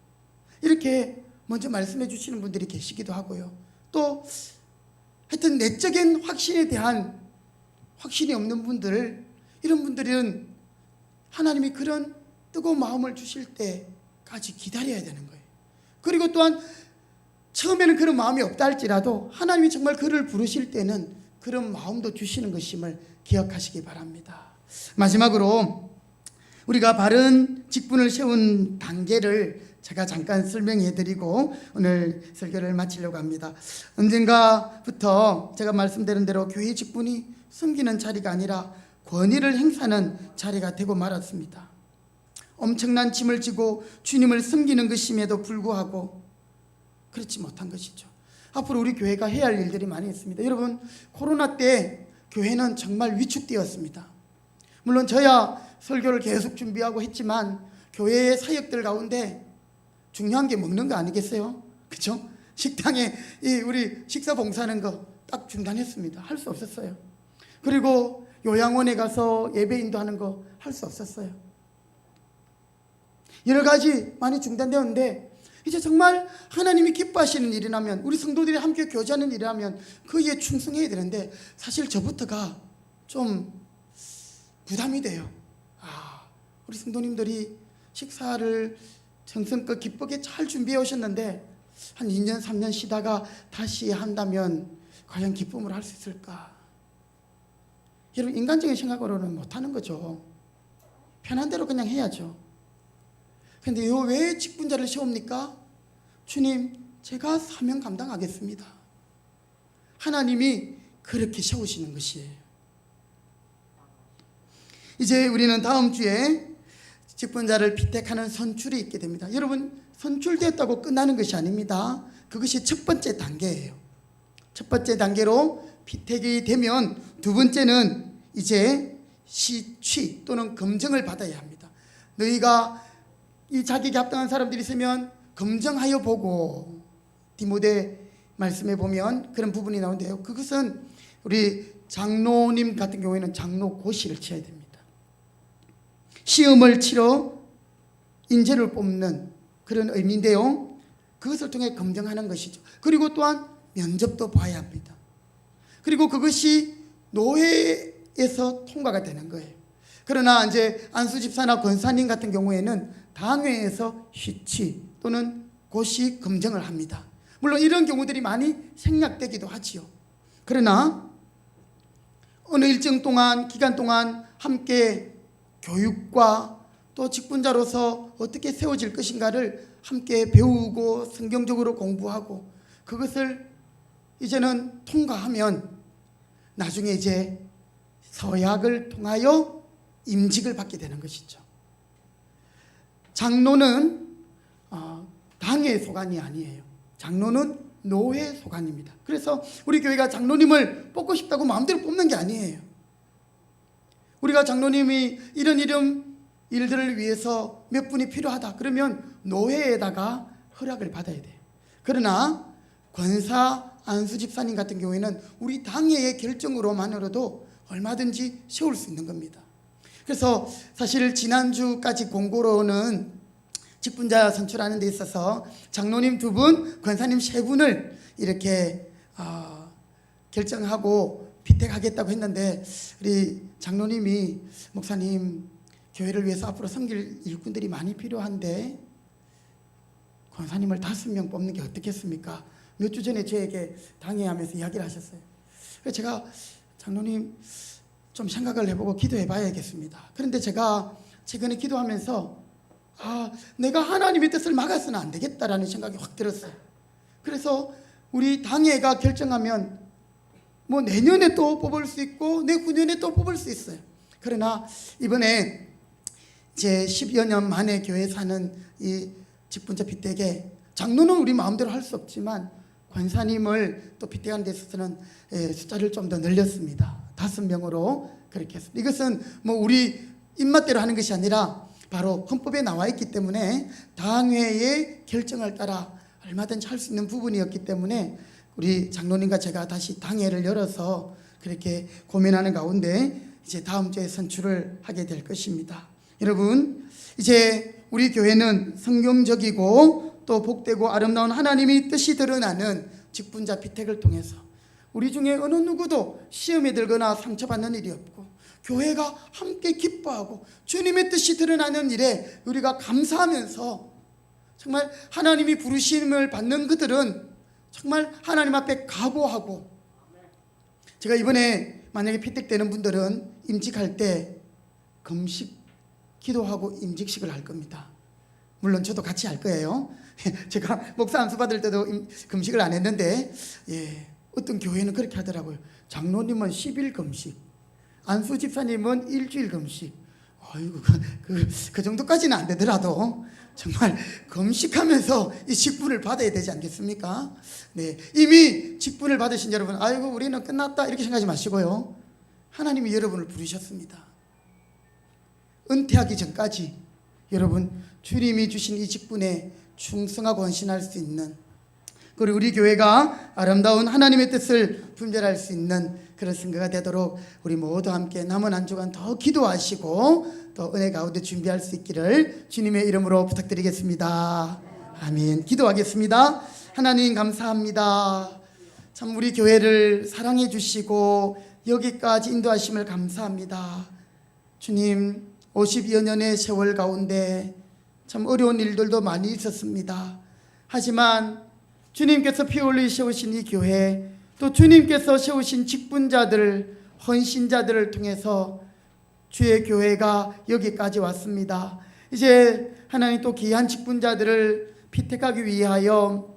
S1: 이렇게 먼저 말씀해 주시는 분들이 계시기도 하고요. 또 하여튼 내적인 확신에 대한 확신이 없는 분들, 이런 분들은 하나님이 그런 뜨거운 마음을 주실 때까지 기다려야 되는 거예요. 그리고 또한 처음에는 그런 마음이 없다 할지라도 하나님이 정말 그를 부르실 때는 그런 마음도 주시는 것임을 기억하시기 바랍니다. 마지막으로 우리가 바른 직분을 세운 단계를 제가 잠깐 설명해 드리고 오늘 설교를 마치려고 합니다. 언젠가부터 제가 말씀드린 대로 교회 직분이 섬기는 자리가 아니라 권위를 행사하는 자리가 되고 말았습니다. 엄청난 짐을 지고 주님을 섬기는 것임에도 불구하고 그렇지 못한 것이죠. 앞으로 우리 교회가 해야 할 일들이 많이 있습니다. 여러분, 코로나 때 교회는 정말 위축되었습니다. 물론 저야 설교를 계속 준비하고 했지만 교회의 사역들 가운데 중요한 게 먹는 거 아니겠어요? 그렇죠? 식당에 우리 식사 봉사하는 거 딱 중단했습니다. 할 수 없었어요. 그리고 요양원에 가서 예배 인도하는 거 할 수 없었어요. 여러 가지 많이 중단되었는데 이제 정말 하나님이 기뻐하시는 일이라면, 우리 성도들이 함께 교제하는 일이라면 그에 충성해야 되는데 사실 저부터가 좀 부담이 돼요. 우리 성도님들이 식사를 정성껏 기쁘게 잘 준비해 오셨는데 한 2년 3년 쉬다가 다시 한다면 과연 기쁨을 할 수 있을까? 여러분, 인간적인 생각으로는 못하는 거죠. 편한 대로 그냥 해야죠. 그런데 왜 직분자를 세웁니까? 주님, 제가 사명 감당하겠습니다. 하나님이 그렇게 세우시는 것이에요. 이제 우리는 다음 주에 직분자를 피택하는 선출이 있게 됩니다. 여러분, 선출되었다고 끝나는 것이 아닙니다. 그것이 첫 번째 단계예요. 첫 번째 단계로 피택이 되면 두 번째는 이제 시취 또는 검증을 받아야 합니다. 너희가 이 자격에 합당한 사람들이 있으면 검증하여 보고, 디모데 말씀에 보면 그런 부분이 나오는데요. 그것은 우리 장로님 같은 경우에는 장로고시를 치러야 됩니다. 시험을 치러 인재를 뽑는 그런 의미인데요. 그것을 통해 검증하는 것이죠. 그리고 또한 면접도 봐야 합니다. 그리고 그것이 노회에서 통과가 되는 거예요. 그러나 이제 안수 집사나 권사님 같은 경우에는 당회에서 시치 또는 고시 검증을 합니다. 물론 이런 경우들이 많이 생략되기도 하지요. 그러나 어느 일정 동안, 기간 동안 함께 교육과 또 직분자로서 어떻게 세워질 것인가를 함께 배우고 성경적으로 공부하고 그것을 이제는 통과하면 나중에 이제 서약을 통하여 임직을 받게 되는 것이죠. 장로는 당의 소관이 아니에요. 장로는 노회 소관입니다. 그래서 우리 교회가 장로님을 뽑고 싶다고 마음대로 뽑는 게 아니에요. 우리가 장로님이 이런 일들을 위해서 몇 분이 필요하다 그러면 노회에다가 허락을 받아야 돼요. 그러나 권사 안수집사님 같은 경우에는 우리 당회의 결정으로만으로도 얼마든지 세울 수 있는 겁니다. 그래서 사실 지난주까지 공고로는 직분자 선출하는 데 있어서 장로님 2분, 권사님 3분을 이렇게 결정하고 피택하겠다고 했는데 우리 장로님이 목사님, 교회를 위해서 앞으로 섬길 일꾼들이 많이 필요한데 권사님을 5명 뽑는 게 어떻겠습니까? 몇 주 전에 저에게 당회하면서 이야기를 하셨어요. 그래서 제가 장로님 좀 생각을 해보고 기도해 봐야겠습니다. 그런데 제가 최근에 기도하면서 내가 하나님의 뜻을 막아서는 안 되겠다라는 생각이 확 들었어요. 그래서 우리 당회가 결정하면 뭐 내년에 또 뽑을 수 있고 내후년에 또 뽑을 수 있어요. 그러나 이번에 제 10여 년 만에 교회 사는 이 직분자 피택에 장로는 우리 마음대로 할 수 없지만 권사님을 또 피택하는 데 있어서는 숫자를 좀 더 늘렸습니다. 5명으로 그렇게 했습니다. 이것은 뭐 우리 입맛대로 하는 것이 아니라 바로 헌법에 나와 있기 때문에 당회의 결정을 따라 얼마든지 할 수 있는 부분이었기 때문에 우리 장로님과 제가 다시 당회를 열어서 그렇게 고민하는 가운데 이제 다음 주에 선출을 하게 될 것입니다. 여러분, 이제 우리 교회는 성경적이고 또 복되고 아름다운 하나님의 뜻이 드러나는 직분자 피택을 통해서 우리 중에 어느 누구도 시험에 들거나 상처받는 일이 없고 교회가 함께 기뻐하고 주님의 뜻이 드러나는 일에 우리가 감사하면서 정말 하나님이 부르심을 받는 그들은 정말 하나님 앞에 각오하고, 제가 이번에 만약에 피택되는 분들은 임직할 때 금식 기도하고 임직식을 할 겁니다. 물론 저도 같이 할 거예요. 제가 목사 안수 받을 때도 금식을 안 했는데, 어떤 교회는 그렇게 하더라고요. 장로님은 10일 금식, 안수 집사님은 일주일 금식. 아이고, 그 정도까지는 안 되더라도 정말 금식하면서 이 직분을 받아야 되지 않겠습니까? 네, 이미 직분을 받으신 여러분, 아이고 우리는 끝났다 이렇게 생각하지 마시고요. 하나님이 여러분을 부르셨습니다. 은퇴하기 전까지 여러분 주님이 주신 이 직분에 충성하고 헌신할 수 있는, 그리고 우리 교회가 아름다운 하나님의 뜻을 분별할 수 있는 그런 선거가 되도록 우리 모두 함께 남은 한 주간 더 기도하시고 또 은혜 가운데 준비할 수 있기를 주님의 이름으로 부탁드리겠습니다. 아멘. 기도하겠습니다. 하나님 감사합니다. 참 우리 교회를 사랑해 주시고 여기까지 인도하심을 감사합니다. 주님, 50여 년의 세월 가운데 참 어려운 일들도 많이 있었습니다. 하지만 주님께서 피 흘려 세우신 이 교회, 또 주님께서 세우신 직분자들, 헌신자들을 통해서 주의 교회가 여기까지 왔습니다. 이제 하나님 또 귀한 직분자들을 피택하기 위하여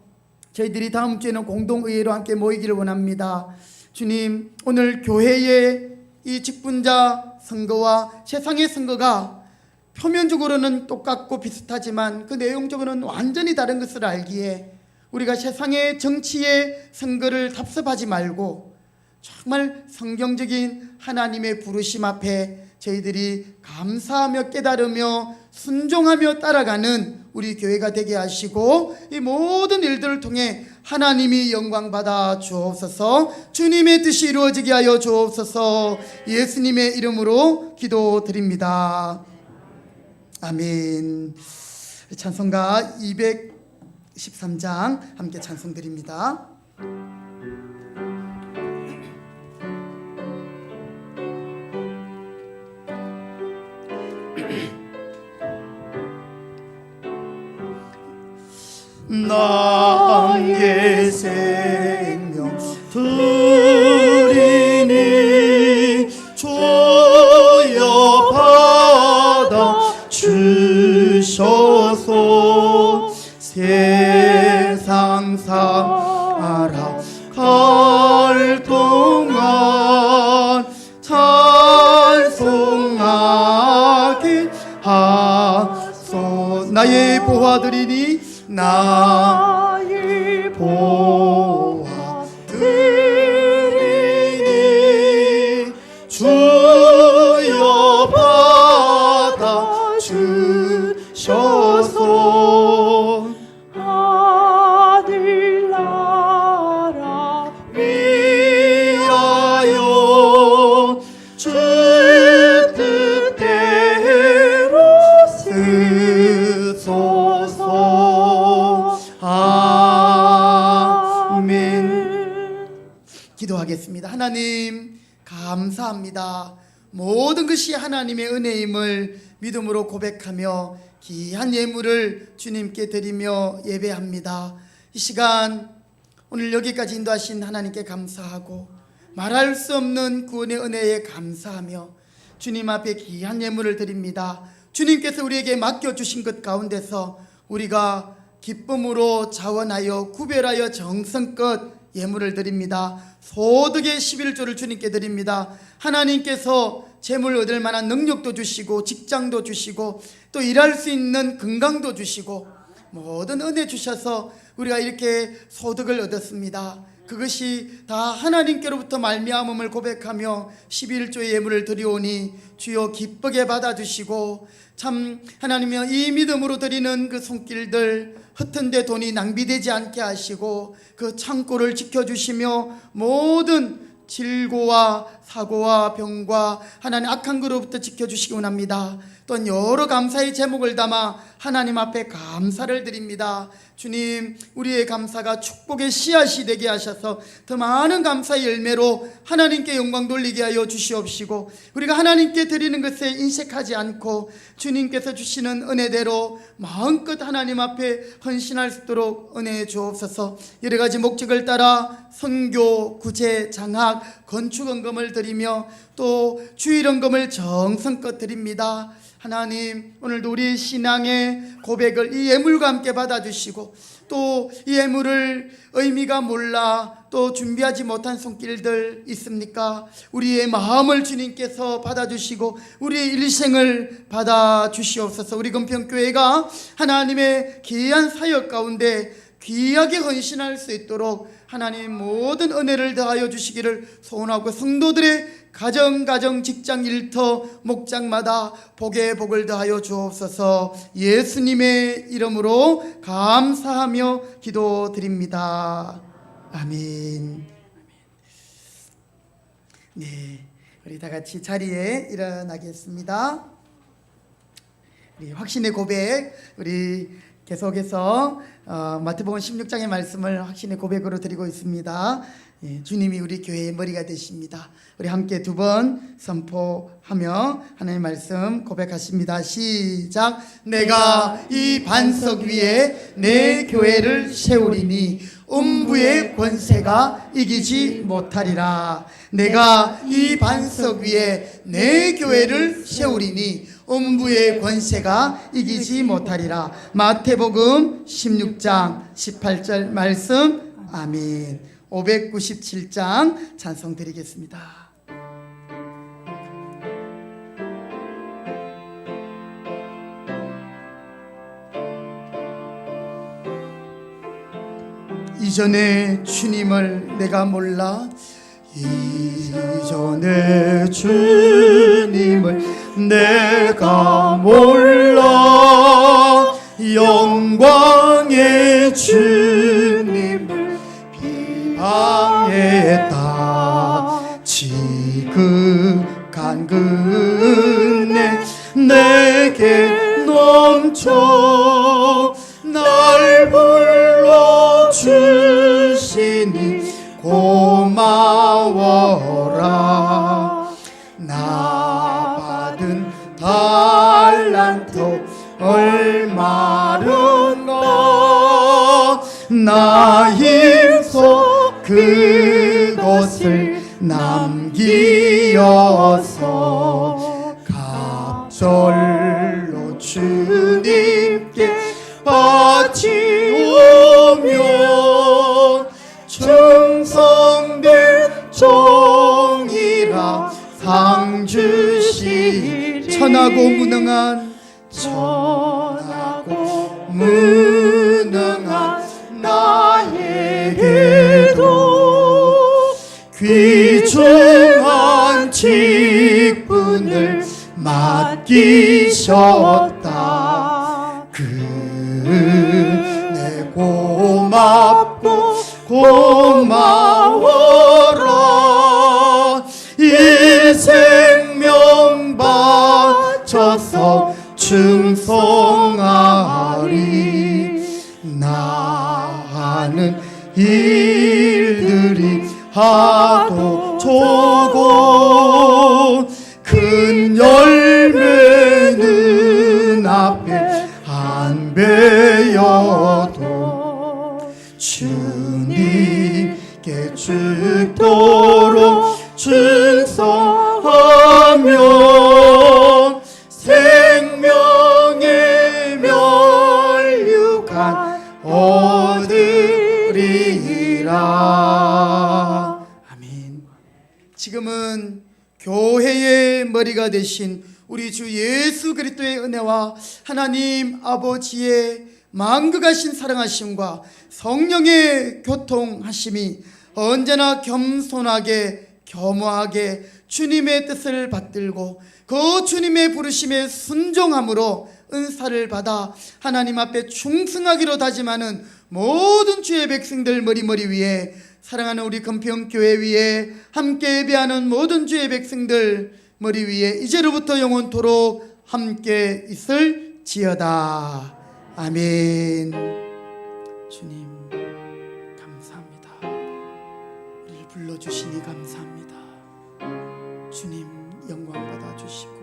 S1: 저희들이 다음 주에는 공동의회로 함께 모이기를 원합니다. 주님, 오늘 교회의 이 직분자 선거와 세상의 선거가 표면적으로는 똑같고 비슷하지만 그 내용적으로는 완전히 다른 것을 알기에 우리가 세상의 정치의 선거를 답습하지 말고 정말 성경적인 하나님의 부르심 앞에 저희들이 감사하며 깨달으며 순종하며 따라가는 우리 교회가 되게 하시고 이 모든 일들을 통해 하나님이 영광 받아 주옵소서. 주님의 뜻이 이루어지게 하여 주옵소서. 예수님의 이름으로 기도드립니다. 아멘. 찬송가 213장 함께 찬송드립니다. 나의 생명 드리니 주여 받아 주셔서 세상 살아갈 동안 찬송하게 하소. 나의 보아드리니 나의 보아 드리니 주여 받아 주셔서
S4: 하늘 나라
S1: 위하여 주 뜻대로 쓰소서. 아멘. 기도하겠습니다. 하나님 감사합니다. 모든 것이 하나님의 은혜임을 믿음으로 고백하며 귀한 예물을 주님께 드리며 예배합니다. 이 시간 오늘 여기까지 인도하신 하나님께 감사하고 말할 수 없는 구원의 은혜에 감사하며 주님 앞에 귀한 예물을 드립니다. 주님께서 우리에게 맡겨주신 것 가운데서 우리가 기쁨으로 자원하여 구별하여 정성껏 예물을 드립니다. 소득의 11조를 주님께 드립니다. 하나님께서 재물 얻을 만한 능력도 주시고 직장도 주시고 또 일할 수 있는 건강도 주시고 모든 은혜 주셔서 우리가 이렇게 소득을 얻었습니다. 그것이 다 하나님께로부터 말미암음을 고백하며 11조의 예물을 드리오니 주여 기쁘게 받아주시고 참 하나님이여 이 믿음으로 드리는 그 손길들 흩은데 돈이 낭비되지 않게 하시고 그 창고를 지켜주시며 모든 질고와 사고와 병과 하나님 악한 것으로부터 지켜주시기 원합니다. 또한 여러 감사의 제목을 담아 하나님 앞에 감사를 드립니다. 주님, 우리의 감사가 축복의 씨앗이 되게 하셔서 더 많은 감사의 열매로 하나님께 영광 돌리게 하여 주시옵시고, 우리가 하나님께 드리는 것에 인색하지 않고 주님께서 주시는 은혜대로 마음껏 하나님 앞에 헌신할 수 있도록 은혜해 주옵소서. 여러 가지 목적을 따라 선교, 구제, 장학, 건축 헌금을 드리며 또 주일 헌금을 정성껏 드립니다. 하나님, 오늘도 우리 신앙의 고백을 이 예물과 함께 받아주시고, 또 이 예물을 의미가 몰라 또 준비하지 못한 손길들 있습니까? 우리의 마음을 주님께서 받아주시고 우리의 일생을 받아주시옵소서. 우리 금평교회가 하나님의 귀한 사역 가운데 귀하게 헌신할 수 있도록 하나님 모든 은혜를 더하여 주시기를 소원하고, 성도들의 가정, 직장, 일터, 목장마다 복에 복을 더하여 주옵소서. 예수님의 이름으로 감사하며 기도드립니다. 아멘. 네, 우리 다 같이 자리에 일어나겠습니다. 우리 확신의 고백, 우리 계속해서 마태복음 16장의 말씀을 확신의 고백으로 드리고 있습니다. 예, 주님이 우리 교회의 머리가 되십니다. 우리 함께 두 번 선포하며 하나님의 말씀 고백하십니다. 시작. 내가 이 반석 위에 내 교회를 세우리니 음부의 권세가 이기지 못하리라. 내가 이 반석 위에 내 교회를 세우리니 음부의 권세가 이기지 못하리라. 마태복음 16장 18절 말씀. 아멘. 597장 찬송 드리겠습니다. 이전에 주님을 내가 몰라, 이전에 주님을 내가 몰라, 영광의 주님을 비방했다. 지극한 그 은혜 내게 넘쳐 날 불러주시니 고마워라. 나 받은 달란트 얼마른가, 나 힘써 그것을 남기어서 갑절로 주님께 바치오며 충성된 종이라 상 주시리. 천하고 무능한 나에게도 귀중한 직분을 맡기셨다. 내 고맙고 고마워라. 이 생명 바쳐서 충성하리. 나는 일들이 하도 적어 큰 열매는 앞에 안 배여도 주님께 죽도록 충성하며 생명의 면류관 얻으리라. 아멘. 지금은 교회의 머리가 되신 우리 주 예수 그리스도의 은혜와 하나님 아버지의 만극하신 사랑하심과 성령의 교통하심이 언제나 겸손하게 겸허하게 주님의 뜻을 받들고 그 주님의 부르심에 순종함으로 은사를 받아 하나님 앞에 충성하기로 다짐하는 모든 주의 백성들 머리 위에 사랑하는 우리 금평교회 위에 함께 예배하는 모든 주의 백성들 머리 위에 이제로부터 영원토록 함께 있을지어다. 아멘. 주님 감사합니다. 우리를 불러주시니 감사합니다. 주님 영광 받아주시고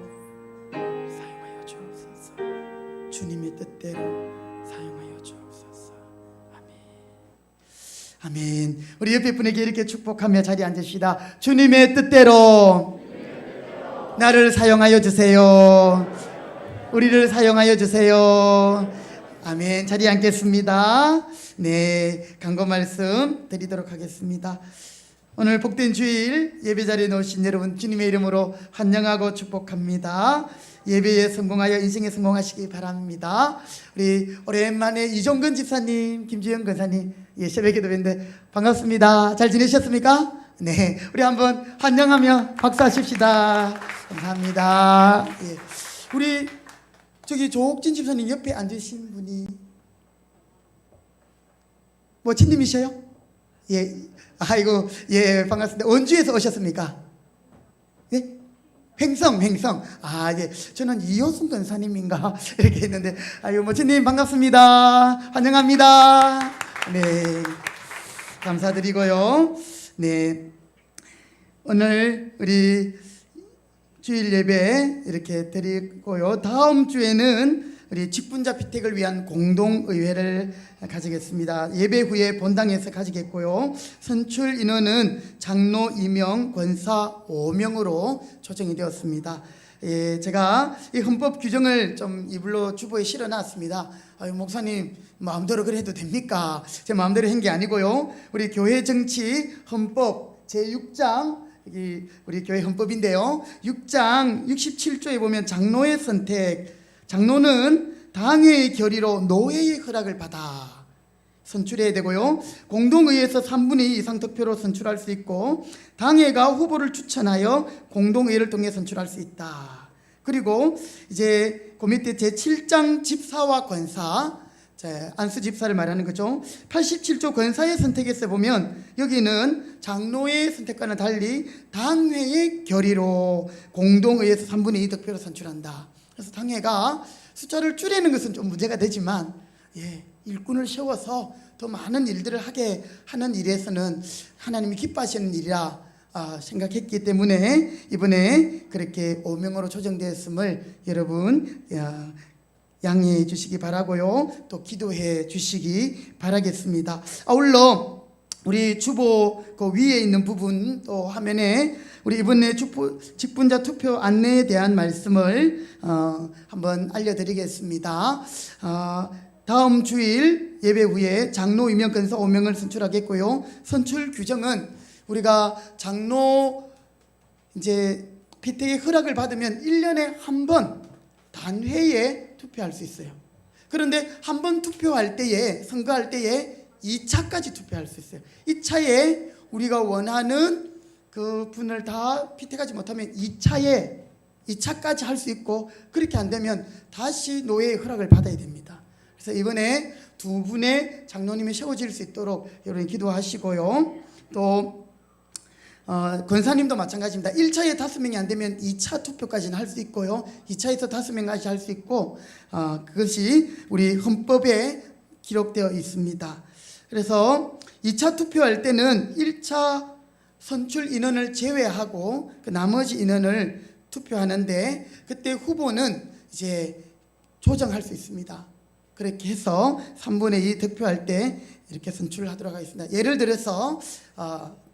S1: 사용하여 주옵소서. 주님의 뜻대로 사용하여 주옵소서. 아멘. 아멘. 우리 옆에 분에게 이렇게 축복하며 자리에 앉으시다. 주님의 뜻대로 나를 사용하여 주세요. 우리를 사용하여 주세요. 아멘. 자리에 앉겠습니다. 네, 강고 말씀 드리도록 하겠습니다. 오늘 복된 주일 예배 자리에 놓으신 여러분 주님의 이름으로 환영하고 축복합니다. 예배에 성공하여 인생에 성공하시기 바랍니다. 우리 오랜만에 이종근 집사님, 김주영 권사님, 새벽 기도회인데 반갑습니다. 잘 지내셨습니까? 네, 우리 한번 환영하며 박수하십시다. 감사합니다. 예. 우리 저기 조옥진 집사님 옆에 앉으신 분이 모친님이셔요? 예, 아이고, 예, 반갑습니다. 원주에서 오셨습니까? 예? 횡성. 아, 예. 저는 이호순 권사님인가? 이렇게 했는데, 아이고, 모친님 반갑습니다. 환영합니다. 네. 감사드리고요. 네. 오늘 우리 주일 예배 이렇게 드리고요. 다음 주에는 우리 직분자 피택을 위한 공동의회를 가지겠습니다. 예배 후에 본당에서 가지겠고요. 선출 인원은 장로 2명, 권사 5명으로 조정이 되었습니다. 예, 제가 이 헌법 규정을 좀 이불로 주보에 실어놨습니다. 아유, 목사님 마음대로 그래도 됩니까? 제 마음대로 한 게 아니고요. 우리 교회 정치 헌법 제6장 우리 교회 헌법인데요. 6장 67조에 보면 장로의 선택, 장로는 당회의 결의로 노회의 허락을 받아 선출해야 되고요. 공동의회에서 3분의 2 이상 득표로 선출할 수 있고, 당회가 후보를 추천하여 공동의회를 통해 선출할 수 있다. 그리고 이제 그 밑에 제7장 집사와 권사, 안수 집사를 말하는 거죠. 87조 권사의 선택에서 보면 여기는 장로의 선택과는 달리 당회의 결의로 공동의회에서 3분의 2 득표로 선출한다. 그래서 당회가 숫자를 줄이는 것은 좀 문제가 되지만, 예, 일꾼을 세워서 더 많은 일들을 하게 하는 일에서는 하나님이 기뻐하시는 일이라 생각했기 때문에 이번에 그렇게 5명으로 조정되었음을 여러분 양해해 주시기 바라고요. 또 기도해 주시기 바라겠습니다. 아울러 우리 주보 그 위에 있는 부분 또 화면에 우리 이번에 직분자 투표 안내에 대한 말씀을 한번 알려드리겠습니다. 다음 주일 예배 후에 장로 2명, 권사 5명을 선출하겠고요. 선출 규정은 우리가 장로 이제 피택의 허락을 받으면 1년에 한 번 단회에 투표할 수 있어요. 그런데 한 번 투표할 때에, 선거할 때에 2차까지 투표할 수 있어요. 2차에 우리가 원하는 그 분을 다 피택하지 못하면 2차까지 할 수 있고, 그렇게 안 되면 다시 노회의 허락을 받아야 됩니다. 그래서 이번에 두 분의 장로님이 세워질 수 있도록 여러분 기도하시고요. 또 권사님도 마찬가지입니다. 1차에 5명이 안 되면 2차 투표까지는 할 수 있고요. 2차에서 5명까지 할 수 있고, 그것이 우리 헌법에 기록되어 있습니다. 그래서 2차 투표할 때는 1차 선출 인원을 제외하고 그 나머지 인원을 투표하는데, 그때 후보는 이제 조정할 수 있습니다. 그렇게 해서 3분의 2 득표할 때 이렇게 선출을 하도록 하겠습니다. 예를 들어서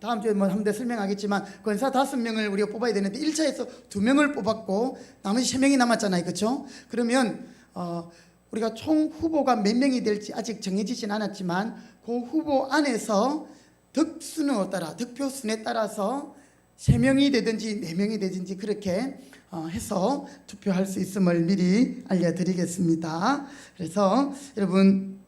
S1: 다음 주에 뭐 한 번 더 설명하겠지만, 권사 5명을 우리가 뽑아야 되는데 1차에서 2명을 뽑았고 나머지 3명이 남았잖아요. 그렇죠? 그러면 우리가 총 후보가 몇 명이 될지 아직 정해지진 않았지만, 그 후보 안에서 득수에 따라, 득표순에 따라서 3명이 되든지 4명이 되든지 그렇게 해서 투표할 수 있음을 미리 알려드리겠습니다. 그래서 여러분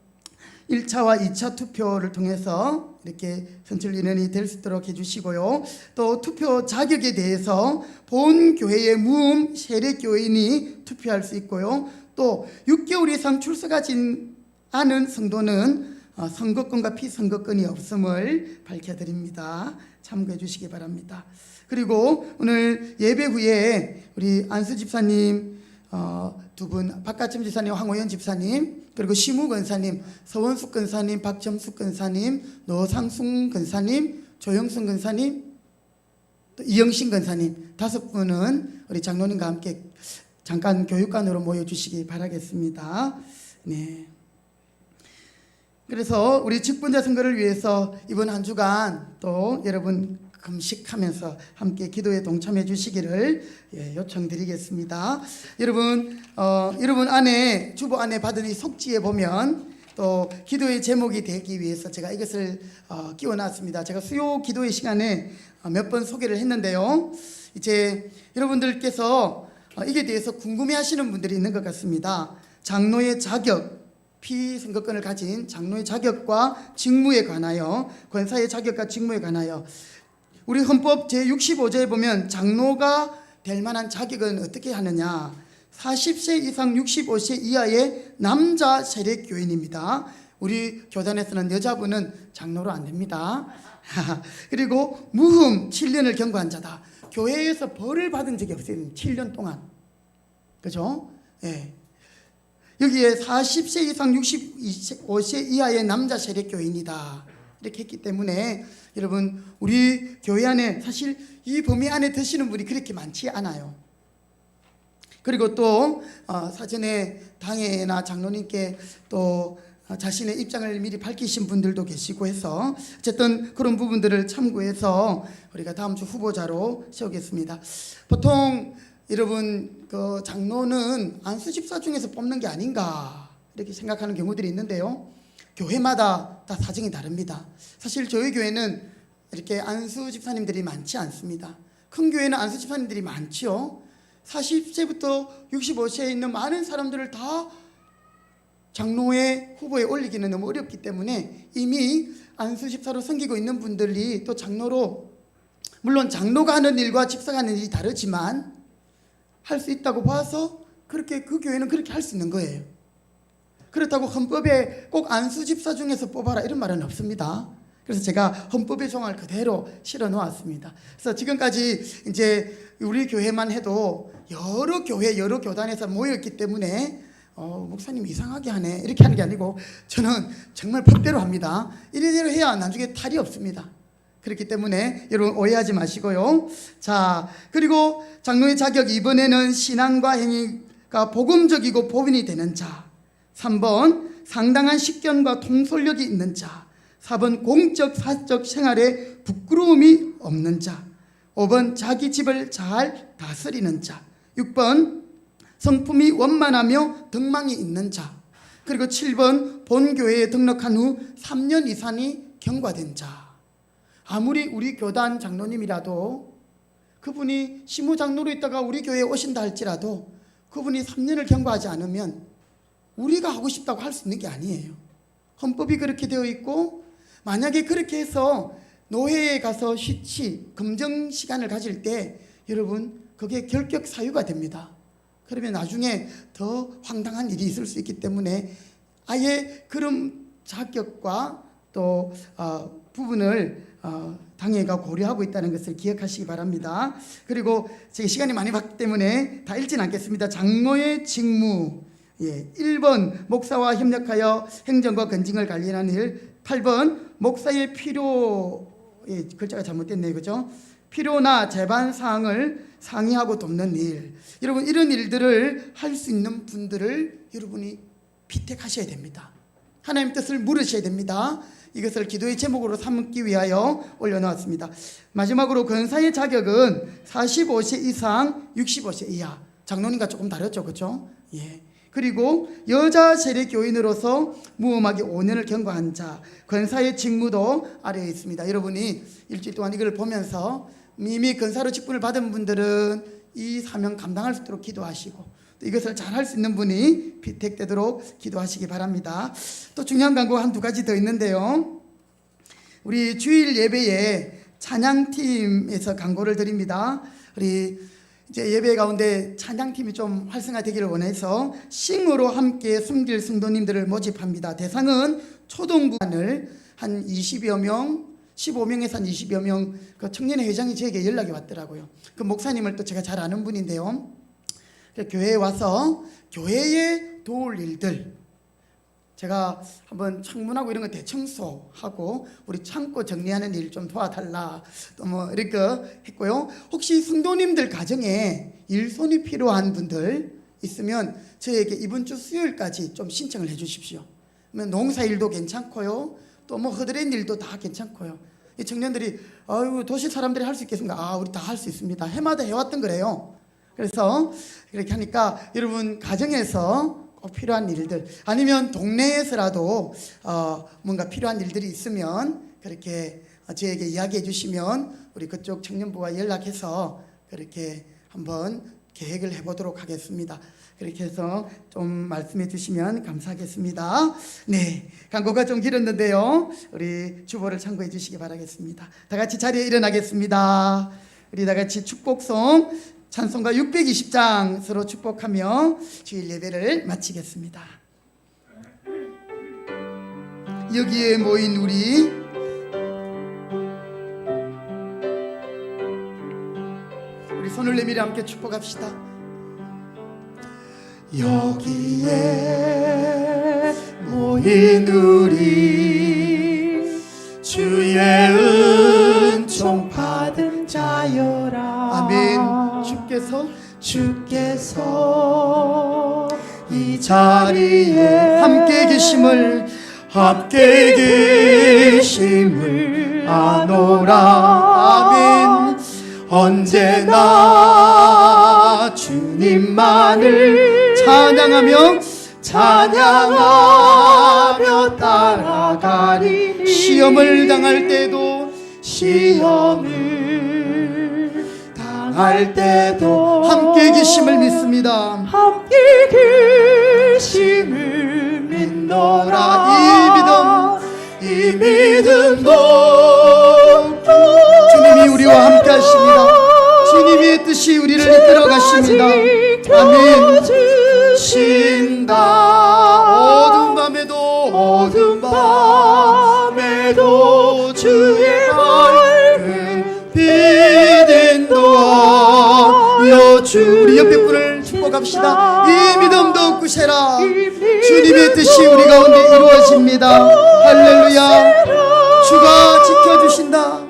S1: 1차와 2차 투표를 통해서 이렇게 선출 인원이 될 수 있도록 해주시고요. 또 투표 자격에 대해서 본 교회의 무음 세례교인이 투표할 수 있고요. 또 6개월 이상 출석하지 않은 성도는 선거권과 피선거권이 없음을 밝혀드립니다. 참고해 주시기 바랍니다. 그리고 오늘 예배 후에 우리 안수 집사님 두 분, 박가점 집사님, 황호연 집사님, 그리고 심우 권사님, 서원숙 권사님, 박점숙 권사님, 노상순 권사님, 조영순 권사님, 또 이영신 권사님 5분은 우리 장로님과 함께 잠깐 교육관으로 모여주시기 바라겠습니다. 네. 그래서 우리 직분자 선거를 위해서 이번 한 주간 또 여러분 금식하면서 함께 기도에 동참해 주시기를 요청드리겠습니다. 여러분 안에 주보 안에 받은 이 속지에 보면 또 기도의 제목이 되기 위해서 제가 이것을 끼워놨습니다. 제가 수요 기도의 시간에 몇 번 소개를 했는데요. 이제 여러분들께서 이게 대해서 궁금해하시는 분들이 있는 것 같습니다. 장로의 자격, 피선거권을 가진 장로의 자격과 직무에 관하여, 권사의 자격과 직무에 관하여 우리 헌법 제65조에 보면 장로가 될 만한 자격은 어떻게 하느냐, 40세 이상 65세 이하의 남자 세력 교인입니다. 우리 교단에서는 여자분은 장로로 안 됩니다. 그리고 무흠 7년을 경과한 자다. 교회에서 벌을 받은 적이 없어요. 7년 동안. 그죠? 예. 여기에 40세 이상 65세 이하의 남자 세력 교인이다. 이렇게 했기 때문에 여러분 우리 교회 안에 사실 이 범위 안에 드시는 분이 그렇게 많지 않아요. 그리고 또 사전에 당회나 장로님께 또 자신의 입장을 미리 밝히신 분들도 계시고 해서 어쨌든 그런 부분들을 참고해서 우리가 다음 주 후보자로 세우겠습니다. 보통 여러분 그 장로는 안수 집사 중에서 뽑는 게 아닌가 이렇게 생각하는 경우들이 있는데요. 교회마다 다 사정이 다릅니다. 사실 저희 교회는 이렇게 안수 집사님들이 많지 않습니다. 큰 교회는 안수 집사님들이 많죠. 40세부터 65세에 있는 많은 사람들을 다 장로의 후보에 올리기는 너무 어렵기 때문에 이미 안수 집사로 섬기고 있는 분들이 또 장로로, 물론 장로가 하는 일과 집사가 하는 일이 다르지만 할 수 있다고 봐서 그렇게 그 교회는 그렇게 할 수 있는 거예요. 그렇다고 헌법에 꼭 안수 집사 중에서 뽑아라 이런 말은 없습니다. 그래서 제가 헌법의 조항을 그대로 실어 놓았습니다. 그래서 지금까지 이제 우리 교회만 해도 여러 교회, 여러 교단에서 모였기 때문에 목사님 이상하게 하네 이렇게 하는 게 아니고 저는 정말 법대로 합니다. 이래대로 해야 나중에 탈이 없습니다. 그렇기 때문에 여러분 오해하지 마시고요. 자, 그리고 장로의 자격 이번에는 신앙과 행위가 복음적이고 보빈이 되는 자, 3번 상당한 식견과 통솔력이 있는 자, 4번 공적 사적 생활에 부끄러움이 없는 자, 5번 자기 집을 잘 다스리는 자, 6번 성품이 원만하며 덕망이 있는 자, 그리고 7번 본교회에 등록한 후 3년 이상이 경과된 자. 아무리 우리 교단 장로님이라도 그분이 시무장로로 있다가 우리 교회에 오신다 할지라도 그분이 3년을 경과하지 않으면 우리가 하고 싶다고 할 수 있는 게 아니에요. 헌법이 그렇게 되어 있고 만약에 그렇게 해서 노회에 가서 쉬치, 검정 시간을 가질 때 여러분 그게 결격 사유가 됩니다. 그러면 나중에 더 황당한 일이 있을 수 있기 때문에 아예 그런 자격과 또 부분을 당회가 고려하고 있다는 것을 기억하시기 바랍니다. 그리고 제가 시간이 많이 봤기 때문에 다 읽지는 않겠습니다. 장로의 직무 1번 목사와 협력하여 행정과 건징을 관리하는 일, 8번 목사의 필요, 글자가 잘못됐네요, 그죠? 필요나 재반 사항을 상의하고 돕는 일. 여러분 이런 일들을 할 수 있는 분들을 여러분이 피택하셔야 됩니다. 하나님 뜻을 물으셔야 됩니다. 이것을 기도의 제목으로 삼기 위하여 올려놓았습니다. 마지막으로 권사의 자격은 45세 이상 65세 이하, 장로님과 조금 다르죠, 그렇죠? 예. 그리고 여자 세례 교인으로서 무험하게 5년을 경과한 자, 권사의 직무도 아래에 있습니다. 여러분이 일주일 동안 이걸 보면서 이미 권사로 직분을 받은 분들은 이 사명 감당할 수 있도록 기도하시고 또 이것을 잘 할 수 있는 분이 피택되도록 기도하시기 바랍니다. 또 중요한 광고가 한두 가지 더 있는데요. 우리 주일 예배에 찬양팀에서 광고를 드립니다. 우리 이제 예배 가운데 찬양팀이 좀 활성화되기를 원해서 싱어로 함께 숨길 성도님들을 모집합니다. 대상은 초등부를 한 20여 명, 15명에서 한 20여 명 그 청년회 회장이 저에게 연락이 왔더라고요. 그 목사님을 또 제가 잘 아는 분인데요. 교회에 와서 교회에 도울 일들, 제가 한번 창문하고 이런 거 대청소하고 우리 창고 정리하는 일 좀 도와달라 또 뭐 이렇게 했고요. 혹시 성도님들 가정에 일손이 필요한 분들 있으면 저에게 이번 주 수요일까지 좀 신청을 해 주십시오. 그러면 농사일도 괜찮고요, 또 뭐 허드렛 일도 다 괜찮고요. 이 청년들이 아유 도시 사람들이 할 수 있겠습니까? 우리 다 할 수 있습니다. 해마다 해왔던 거래요. 그래서 이렇게 하니까 여러분 가정에서 꼭 필요한 일들, 아니면 동네에서라도 뭔가 필요한 일들이 있으면 그렇게 저에게 이야기해 주시면 우리 그쪽 청년부와 연락해서 그렇게 한번 계획을 해보도록 하겠습니다. 그렇게 해서 좀 말씀해 주시면 감사하겠습니다. 네, 광고가 좀 길었는데요, 우리 주보를 참고해 주시기 바라겠습니다. 다 같이 자리에 일어나겠습니다. 우리 다 같이 축복송 찬송가 620장 서로 축복하며 주일 예배를 마치겠습니다. 여기에 모인 우리 손을 내밀어 함께 축복합시다.
S4: 여기에 모인 우리 주의 은총 받은 자여라.
S1: 아멘.
S4: 주께서 이 자리에
S1: 함께 계심을
S4: 아노라.
S1: 아멘.
S4: 언제나 주님만을 찬양하며 따라가리니.
S1: 시험을 당할 때도 함께 계심을 믿습니다.
S4: 함께 계심을 믿노라.
S1: 이 믿음도 주님이 우리와 함께 하십니다. 주님의 뜻이 우리를 이끌어 가십니다. 아멘. 어두운 밤에도 주의 밝은 빛 인도하여 우리 옆에 분을 축복합시다. 이 믿음도 꾸세라. 주님의 뜻이 우리 가운데 이루어집니다. 할렐루야. 주가 지켜주신다.